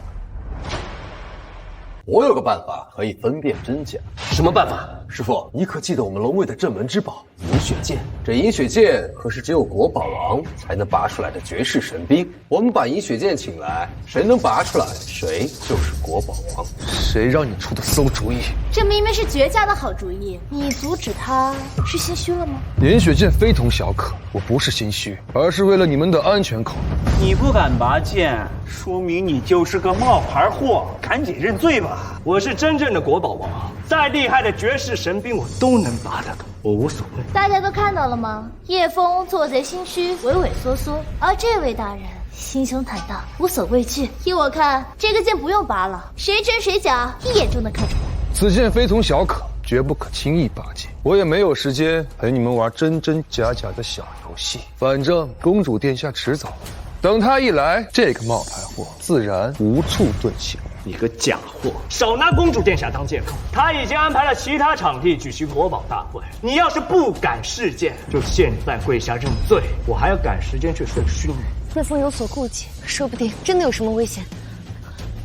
什么办法？师父，你可记得我们龙卫的镇门之宝银雪剑？这银雪剑可是只有国宝王才能拔出来的绝世神兵。我们把银雪剑请来，谁能拔出来，谁就是国宝王。谁让你出的馊主意？这明明是绝佳的好主意，你阻止他是心虚了吗？银雪剑非同小可，我不是心虚，而是为了你们的安全考虑。你不敢拔剑，说明你就是个冒牌货，赶紧认罪吧！我是真正的国宝王，再厉害的绝世神兵我都能拔得动，我无所谓。大家都看到了吗？叶枫做贼心虚，畏畏缩缩，而这位大人心胸坦荡，无所畏惧。依我看，这个剑不用拔了，谁真谁假一眼就能看出来。此剑非同小可，绝不可轻易拔剑。我也没有时间陪你们玩真真假假的小游戏。反正公主殿下迟早，等她一来，这个冒牌货自然无处遁形。你个假货，少拿公主殿下当借口。他已经安排了其他场地举行国宝大会，你要是不赶事件，就现在跪下认罪，我还要赶时间去受勋。叶枫有所顾忌，说不定真的有什么危险。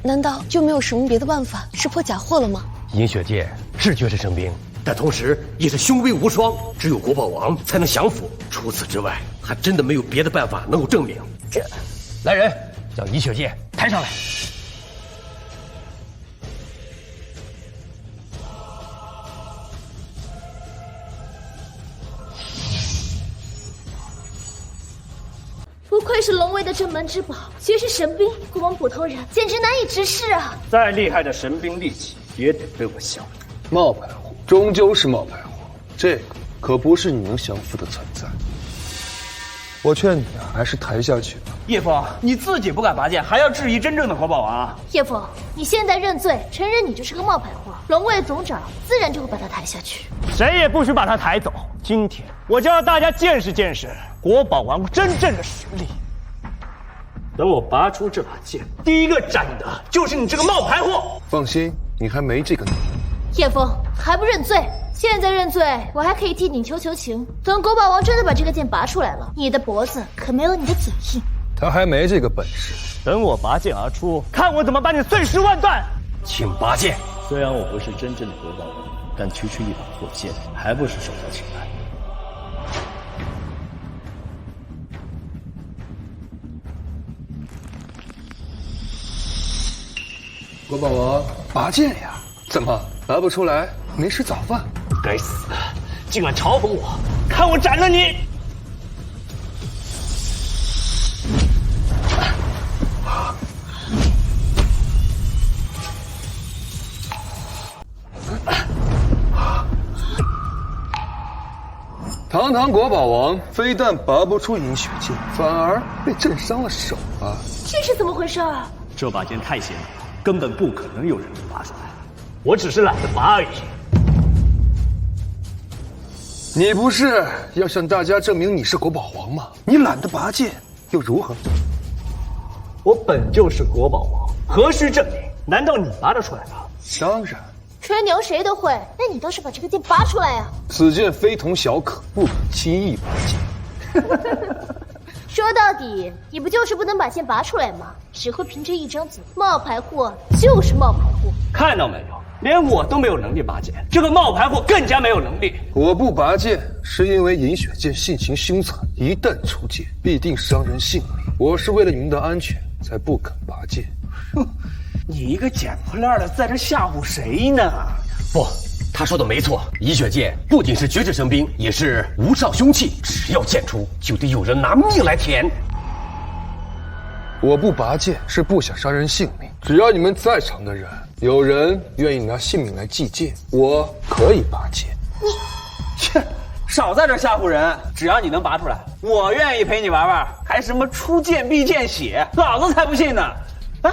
难道就没有什么别的办法识破假货了吗？银雪界是绝世神兵，但同时也是凶威无双，只有国宝王才能降服。除此之外，还真的没有别的办法能够证明。这，来人，将银雪界抬上来。不愧是龙卫的镇门之宝，绝世神兵，我们普通人简直难以直视啊！再厉害的神兵利器，也得被我降服。冒牌货终究是冒牌货，这个可不是你能降服的存在。我劝你啊，还是抬下去吧。叶枫，你自己不敢拔剑，还要质疑真正的国宝王啊？叶枫，你现在认罪，承认你就是个冒牌货，龙卫总长自然就会把他抬下去。谁也不许把他抬走。今天我就让大家见识见识国宝王真正的实力。等我拔出这把剑，第一个斩的就是你这个冒牌货。放心，你还没这个能力。叶枫还不认罪？现在认罪，我还可以替你求情。等国宝王真的把这个剑拔出来了，你的脖子可没有你的嘴硬。他还没这个本事。等我拔剑而出，看我怎么把你碎尸万段。请拔剑。虽然我不是真正的国宝王，但区区一把破剑，还不是手到擒来。国宝王，拔剑呀？怎么拔不出来？没吃早饭？该死，竟敢嘲讽我！看我斩了你！堂堂国宝王，非但拔不出银雪剑，反而被震伤了手啊！这是怎么回事啊？这把剑太险恶，根本不可能有人能拔出来。我只是懒得拔而已。你不是要向大家证明你是国宝王吗？你懒得拔剑又如何？我本就是国宝王，何须证明？难道你拔得出来吗？当然。吹牛谁都会，那你倒是把这个剑拔出来呀！此剑非同小可，不可轻易拔剑。说到底，你不就是不能把剑拔出来吗？只会凭着一张嘴，冒牌货就是冒牌货。看到没有？连我都没有能力拔剑，这个冒牌货更加没有能力。我不拔剑，是因为银雪剑性情凶残，一旦出剑，必定伤人性命。我是为了你们的安全，才不肯拔剑。哼，你一个捡破烂的，在这吓唬谁呢？不，他说的没错，银雪剑不仅是绝世神兵，也是无上凶器，只要剑出，就得有人拿命来填。我不拔剑是不想伤人性命，只要你们在场的人有人愿意拿性命来祭剑，我可以拔剑。你，切，少在这吓唬人！只要你能拔出来，我愿意陪你玩玩。还什么出剑必见血，老子才不信呢！啊，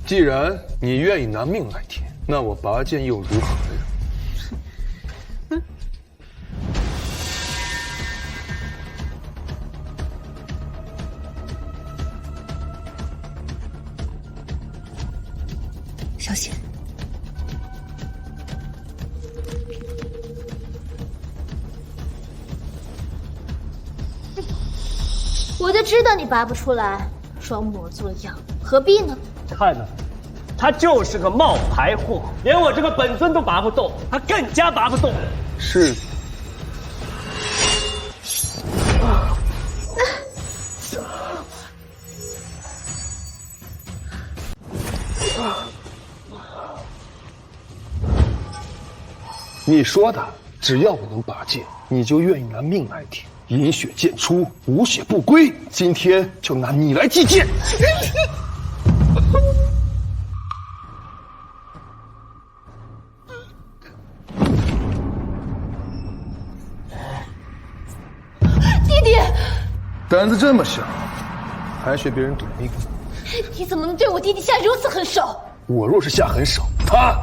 既然你愿意拿命来填，那我拔剑又如何呀？小心！我就知道你拔不出来，装模作样，何必呢？看了，他就是个冒牌货，连我这个本尊都拔不动，他更加拔不动。是。你说的，只要我能拔剑，你就愿意拿命来填。银雪剑出，无血不归。今天就拿你来祭剑。弟弟，胆子这么小，还学别人赌命？你怎么能对我弟弟下如此狠手？我若是下狠手，他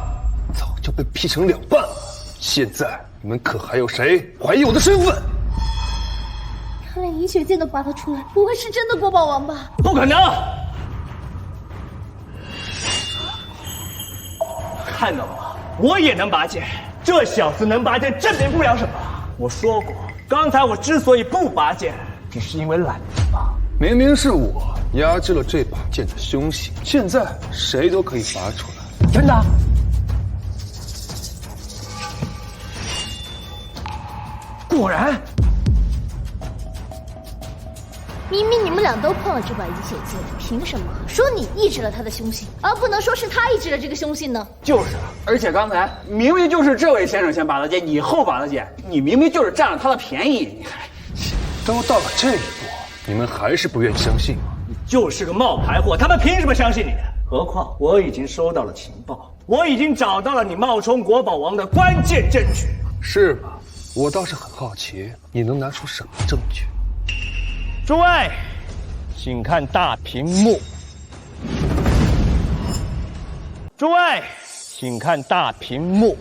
早就被劈成2半了。现在你们可还有谁怀疑我的身份？他连银雪剑都拔得出来，不会是真的国宝王吧？不可能！看到吗？我也能拔剑，这小子能拔剑证明不了什么。我说过，刚才我之所以不拔剑，只是因为懒得拔。明明是我压制了这把剑的凶性，现在谁都可以拔出来。真的？果然。明明你们俩都碰了这把银血剑，凭什么说你抑制了他的凶性，而不能说是他抑制了这个凶性呢？就是啊，而且刚才明明就是这位先生先拔的剑，你后拔的剑，你明明就是占了他的便宜，你还……都到了这一步，你们还是不愿相信吗？你就是个冒牌货，他们凭什么相信你？何况我已经收到了情报，我已经找到了你冒充国宝王的关键证据。是吗？我倒是很好奇，你能拿出什么证据？诸位，请看大屏幕。诸位，请看大屏幕。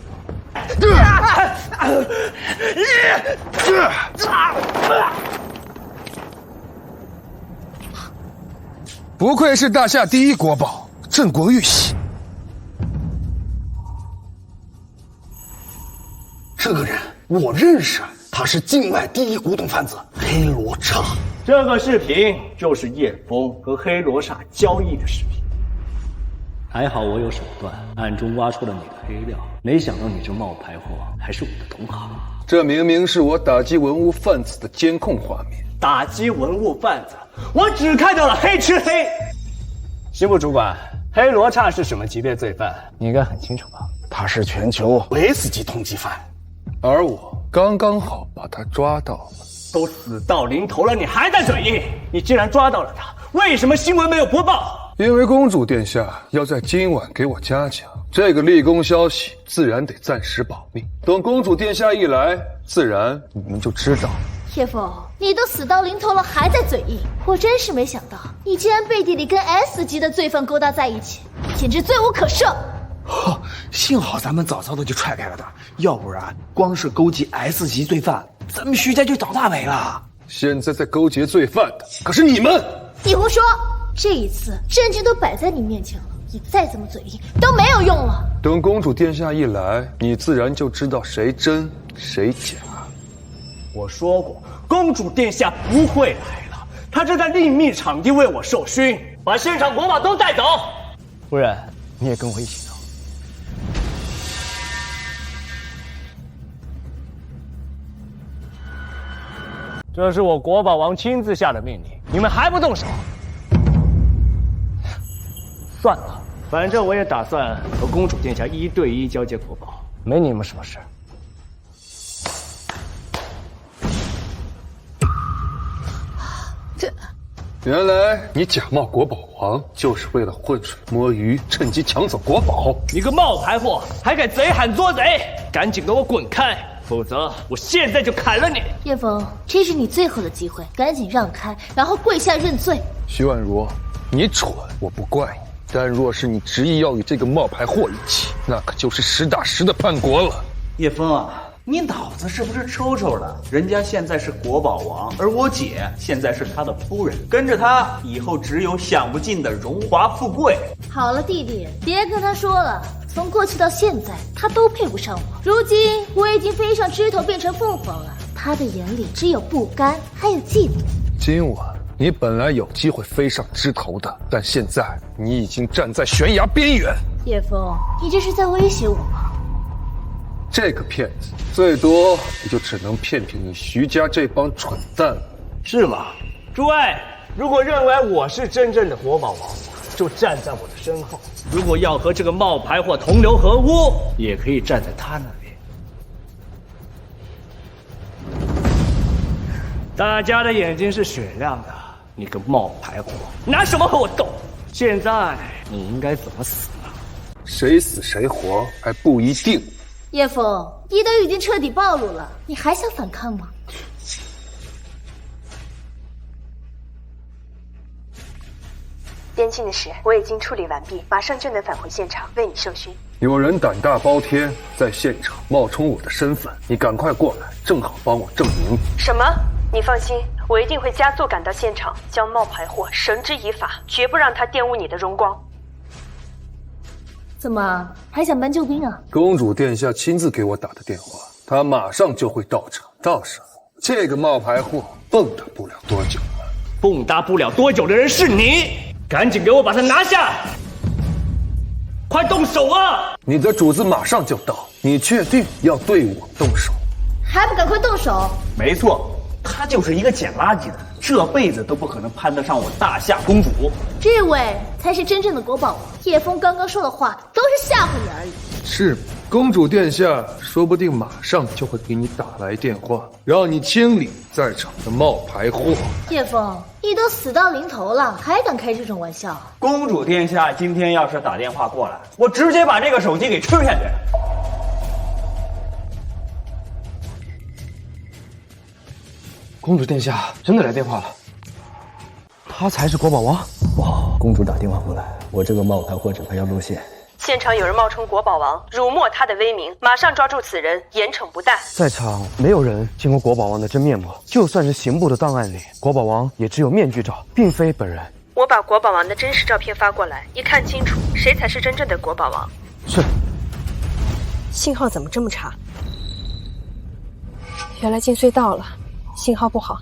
不愧是大夏第一国宝镇国玉玺。这个人我认识，他是境外第一古董贩子黑罗刹。这个视频就是叶枫和黑罗刹交易的视频。还好我有手段，暗中挖出了你的黑料。没想到你这冒牌货还是我的同行。这明明是我打击文物贩子的监控画面。打击文物贩子，我只看到了黑吃黑。刑部主管，黑罗刹是什么级别罪犯？你应该很清楚吧？他是全球 S 级通缉犯，而我刚刚好把他抓到了。都死到临头了，你还在嘴硬？你既然抓到了他，为什么新闻没有播报？因为公主殿下要在今晚给我嘉奖，这个立功消息自然得暂时保密。等公主殿下一来，自然你们就知道。叶枫，你都死到临头了，还在嘴硬，我真是没想到，你竟然背地里跟 S 级的罪犯勾搭在一起，简直罪无可赦。幸好咱们早早的就踹开了他，要不然光是勾结 S 级罪犯，咱们徐家就倒大霉了。现在在勾结罪犯的可是你们！你胡说！这一次证据都摆在你面前了，你再怎么嘴硬都没有用了。等公主殿下一来，你自然就知道谁真谁假。我说过，公主殿下不会来了，她正在另觅场地为我授勋，把现场国宝都带走。夫人，你也跟我一起走。这是我国宝王亲自下的命令，你们还不动手？算了，反正我也打算和公主殿下1对1交接国宝，没你们什么事。原来你假冒国宝王，就是为了浑水摸鱼，趁机抢走国宝。你个冒牌货，还敢贼喊捉贼！赶紧给我滚开，否则我现在就砍了你！叶枫，这是你最后的机会，赶紧让开，然后跪下认罪。徐婉如，你蠢，我不怪你，但若是你执意要与这个冒牌货一起，那可就是实打实的叛国了。叶枫啊，你脑子是不是抽抽的？人家现在是国宝王，而我姐现在是他的夫人，跟着他以后只有享不尽的荣华富贵。好了，弟弟，别跟他说了。从过去到现在，他都配不上我。如今我已经飞上枝头变成凤凰了，他的眼里只有不甘，还有嫉妒。今晚你本来有机会飞上枝头的，但现在你已经站在悬崖边缘。叶枫，你这是在威胁我吗？这个骗子最多也就只能骗骗你徐家这帮蠢蛋了，是吗？诸位，如果认为我是真正的国宝王，就站在我的身后；如果要和这个冒牌货同流合污，也可以站在他那边。大家的眼睛是雪亮的，你个冒牌货，拿什么和我斗？现在你应该怎么死呢？谁死谁活还不一定。叶枫，你都已经彻底暴露了，你还想反抗吗？边境的事我已经处理完毕，马上就能返回现场为你授勋。有人胆大包天，在现场冒充我的身份，你赶快过来，正好帮我证明。什么？你放心，我一定会加速赶到现场，将冒牌货绳之以法，绝不让他玷污你的荣光。怎么还想搬救兵啊？公主殿下亲自给我打的电话，她马上就会到场，到时候这个冒牌货蹦跶不了多久了。蹦跶不了多久的人是你，赶紧给我把他拿下！快动手啊！你的主子马上就到，你确定要对我动手？还不赶快动手！没错，他就是一个捡垃圾的，这辈子都不可能攀得上我大夏公主。这位才是真正的国宝王。叶枫刚刚说的话都是吓唬你而已。是吗？公主殿下说不定马上就会给你打来电话，让你清理在场的冒牌货。叶枫，你都死到临头了，还敢开这种玩笑？公主殿下今天要是打电话过来，我直接把这个手机给吃下去。公主殿下真的来电话了，他才是国宝王。哇！公主打电话过来，我这个冒牌货只怕要露馅。现场有人冒充国宝王，辱没他的威名，马上抓住此人，严惩不贷。在场没有人见过国宝王的真面目，就算是刑部的档案里，国宝王也只有面具照，并非本人。我把国宝王的真实照片发过来，一看清楚，谁才是真正的国宝王。是。信号怎么这么差？原来进隧道了，信号不好，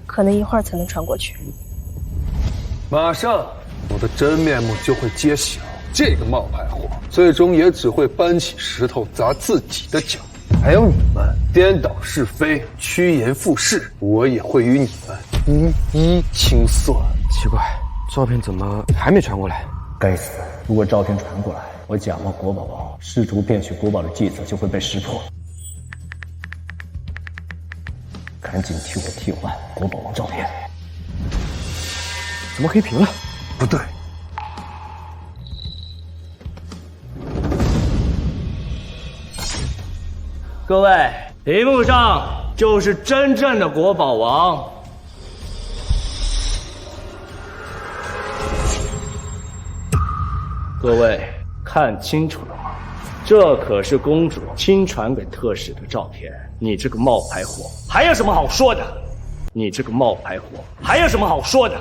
可能一会儿才能传过去。马上我的真面目就会揭晓，这个冒牌货最终也只会搬起石头砸自己的脚。还有你们颠倒是非、趋炎附势，我也会与你们一一清算。奇怪，照片怎么还没传过来？该死！如果照片传过来，我假冒国宝王，试图骗取国宝的计策就会被识破。赶紧替我替换国宝王照片。怎么黑屏了？不对。各位，屏幕上就是真正的国宝王。各位看清楚了吗？这可是公主亲传给特使的照片。你这个冒牌货，还有什么好说的？你这个冒牌货，还有什么好说的？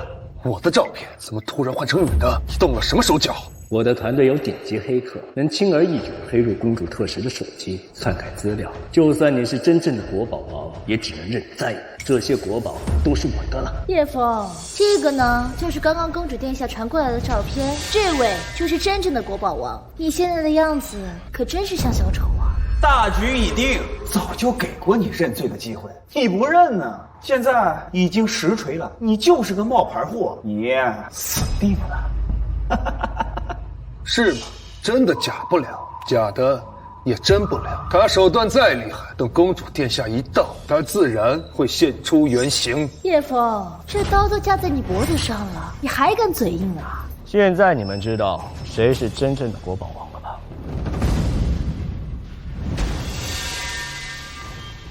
我的照片怎么突然换成你的？你动了什么手脚？我的团队有顶级黑客，能轻而易举黑入公主特使的手机，篡改资料。就算你是真正的国宝王，也只能认栽。这些国宝都是我的了。叶枫，这个呢，就是刚刚公主殿下传过来的照片。这位就是真正的国宝王。你现在的样子可真是像小丑啊！大局已定，早就给过你认罪的机会，你不认呢？现在已经实锤了，你就是个冒牌货，你死定了。是吗？真的假不了，假的也真不了。他手段再厉害，等公主殿下一到，他自然会现出原形。叶枫，这刀都架在你脖子上了，你还敢嘴硬啊？现在你们知道谁是真正的国宝王了吧？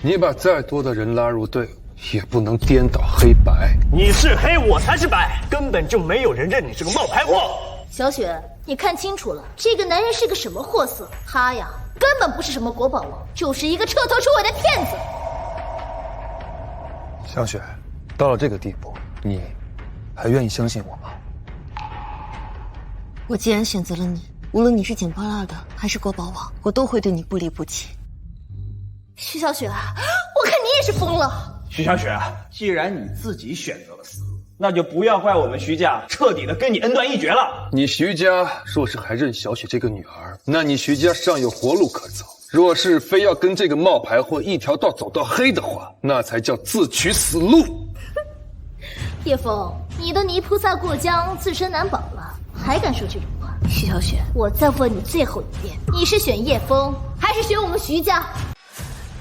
你把再多的人拉入队伍，也不能颠倒黑白。你是黑，我才是白，根本就没有人认你是个冒牌货。小雪，你看清楚了，这个男人是个什么货色？他呀，根本不是什么国宝王，就是一个彻头彻尾的骗子。小雪，到了这个地步，你还愿意相信我吗？我既然选择了你，无论你是捡破烂的还是国宝王，我都会对你不离不弃。徐小雪，我看你也是疯了。徐小雪，既然你自己选择了死，那就不要怪我们徐家彻底的跟你恩断义绝了。你徐家若是还认小雪这个女儿，那你徐家尚有活路可走；若是非要跟这个冒牌货一条道走到黑的话，那才叫自取死路。叶枫，你都泥菩萨过江，自身难保了，还敢说这种话？徐小雪，我再问你最后一遍，你是选叶枫，还是选我们徐家？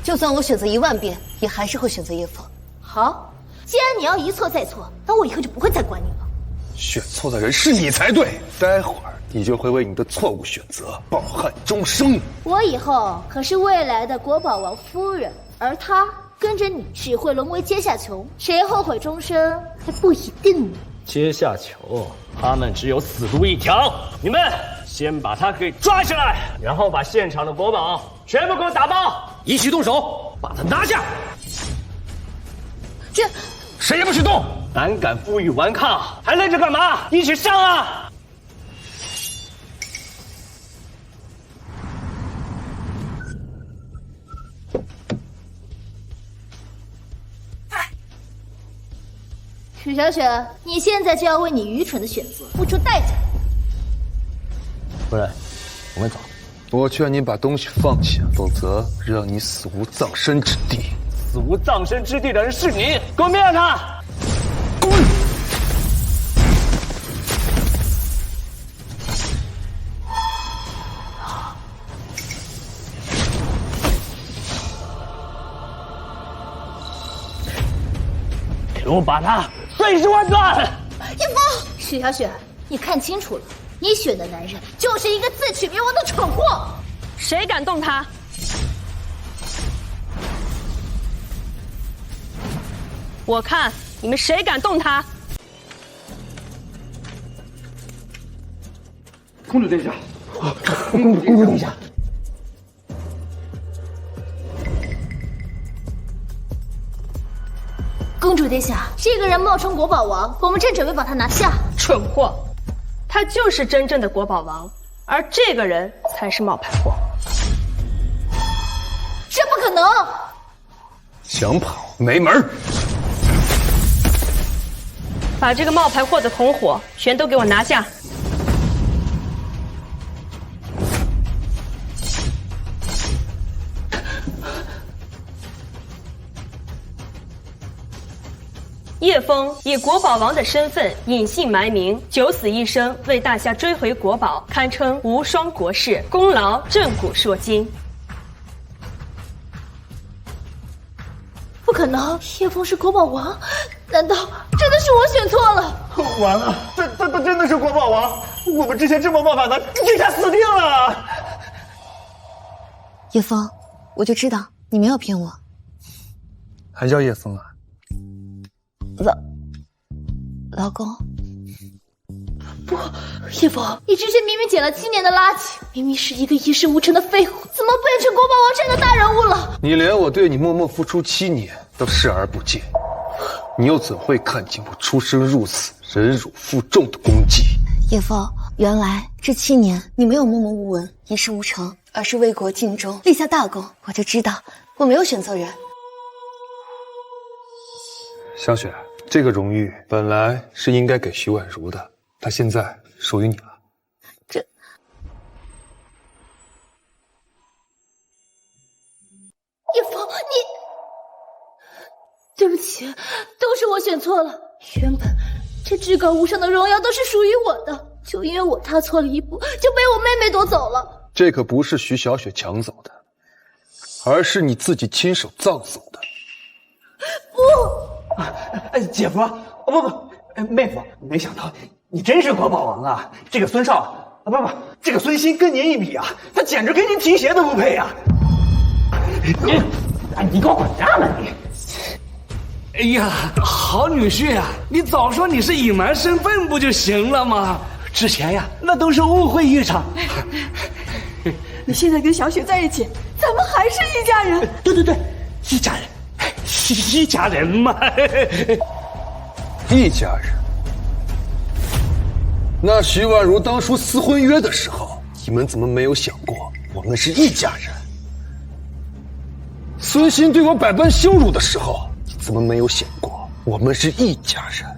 就算我选择10000遍，也还是会选择叶枫。好，既然你要一错再错，那我以后就不会再管你了。选错的人是你才对，待会儿你就会为你的错误选择抱憾终生。我以后可是未来的国宝王夫人，而他跟着你只会沦为阶下囚，谁后悔终生还不一定呢。阶下囚，他们只有死路一条。你们先把他给抓起来，然后把现场的国宝全部给我打包，一起动手，把他拿下。这谁也不许动！胆敢负隅顽抗，还愣着干嘛？一起上啊！许小雪，你现在就要为你愚蠢的选择付出代价。夫人，我们走。我劝你把东西放下，否则让你死无葬身之地。死无葬身之地的人是你，给我灭了他！滚！给我把他碎尸万段！叶枫，许小雪，你看清楚了，你选的男人就是一个自取灭亡的蠢货。谁敢动他？我看你们谁敢动他？公主殿下，公主殿下，公主殿下，这个人冒充国宝王，我们正准备把他拿下。蠢货，他就是真正的国宝王，而这个人才是冒牌货。这不可能！想跑没门儿！把这个冒牌货的同伙全都给我拿下！叶枫以国宝王的身份隐姓埋名，九死一生，为大夏追回国宝，堪称无双国士，功劳震古烁今。不可能，叶枫是国宝王，难道真的是我选错了？完了，他真的是国宝王，我们之前这么冒犯他，这下死定了。叶枫，我就知道你没有骗我。还叫叶枫啊？老公，不，叶枫，你之前明明捡了7年的垃圾，明明是一个一事无成的废物，怎么变成国宝王这样的大人物了？你连我对你默默付出7年都视而不见，你又怎会看清我出生入死、忍辱负重的功绩？叶枫，原来这7年你没有默默无闻、一事无成，而是为国尽忠，立下大功。我就知道我没有选错人。小雪，这个荣誉本来是应该给徐婉如的，她现在属于你了。叶枫，你……对不起，都是我选错了。原本这至高无上的荣耀都是属于我的，就因为我踏错了一步，就被我妹妹夺走了。这可不是徐小雪抢走的，而是你自己亲手葬走的。不，姐夫，妹夫，没想到你真是国宝王啊！这个孙少，这个孙鑫跟您一比啊，他简直跟您提鞋都不配啊！你给我滚蛋吧你！哎呀，好女婿啊，你早说你是隐瞒身份不就行了吗？之前呀，那都是误会一场。你现在跟小雪在一起，咱们还是一家人。对，一家人，一家人嘛。一家人。那徐婉如当初撕婚约的时候，你们怎么没有想过我们是一家人？孙鑫对我百般羞辱的时候，你怎么没有想过我们是一家人？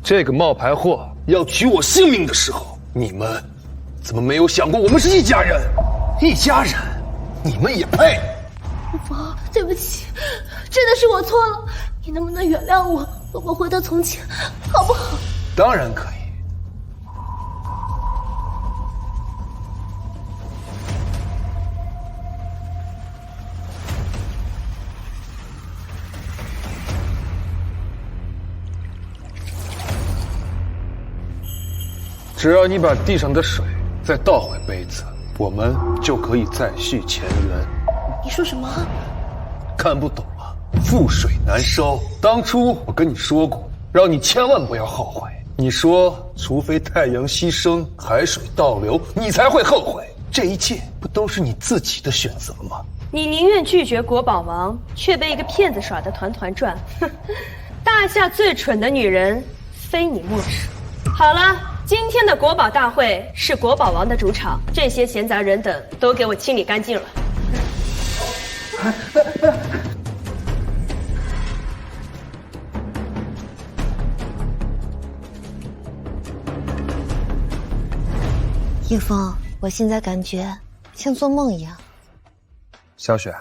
这个冒牌货要取我性命的时候，你们怎么没有想过我们是一家人？一家人，你们也配？叶枫，对不起，真的是我错了，你能不能原谅我？我们回到从前，好不好？当然可以。只要你把地上的水再倒回杯子，我们就可以再续前缘。你说什么？看不懂啊？覆水难收。当初我跟你说过，让你千万不要后悔。你说，除非太阳西升，海水倒流，你才会后悔。这一切不都是你自己的选择吗？你宁愿拒绝国宝王，却被一个骗子耍得团团转。哼，大夏最蠢的女人，非你莫属。好了，今天的国宝大会是国宝王的主场，这些闲杂人等都给我清理干净了。叶枫，我现在感觉像做梦一样。小雪，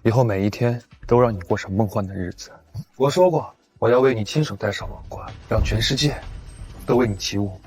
以后每一天都让你过上梦幻的日子。我说过，我要为你亲手戴上王冠，让全世界都为你起舞。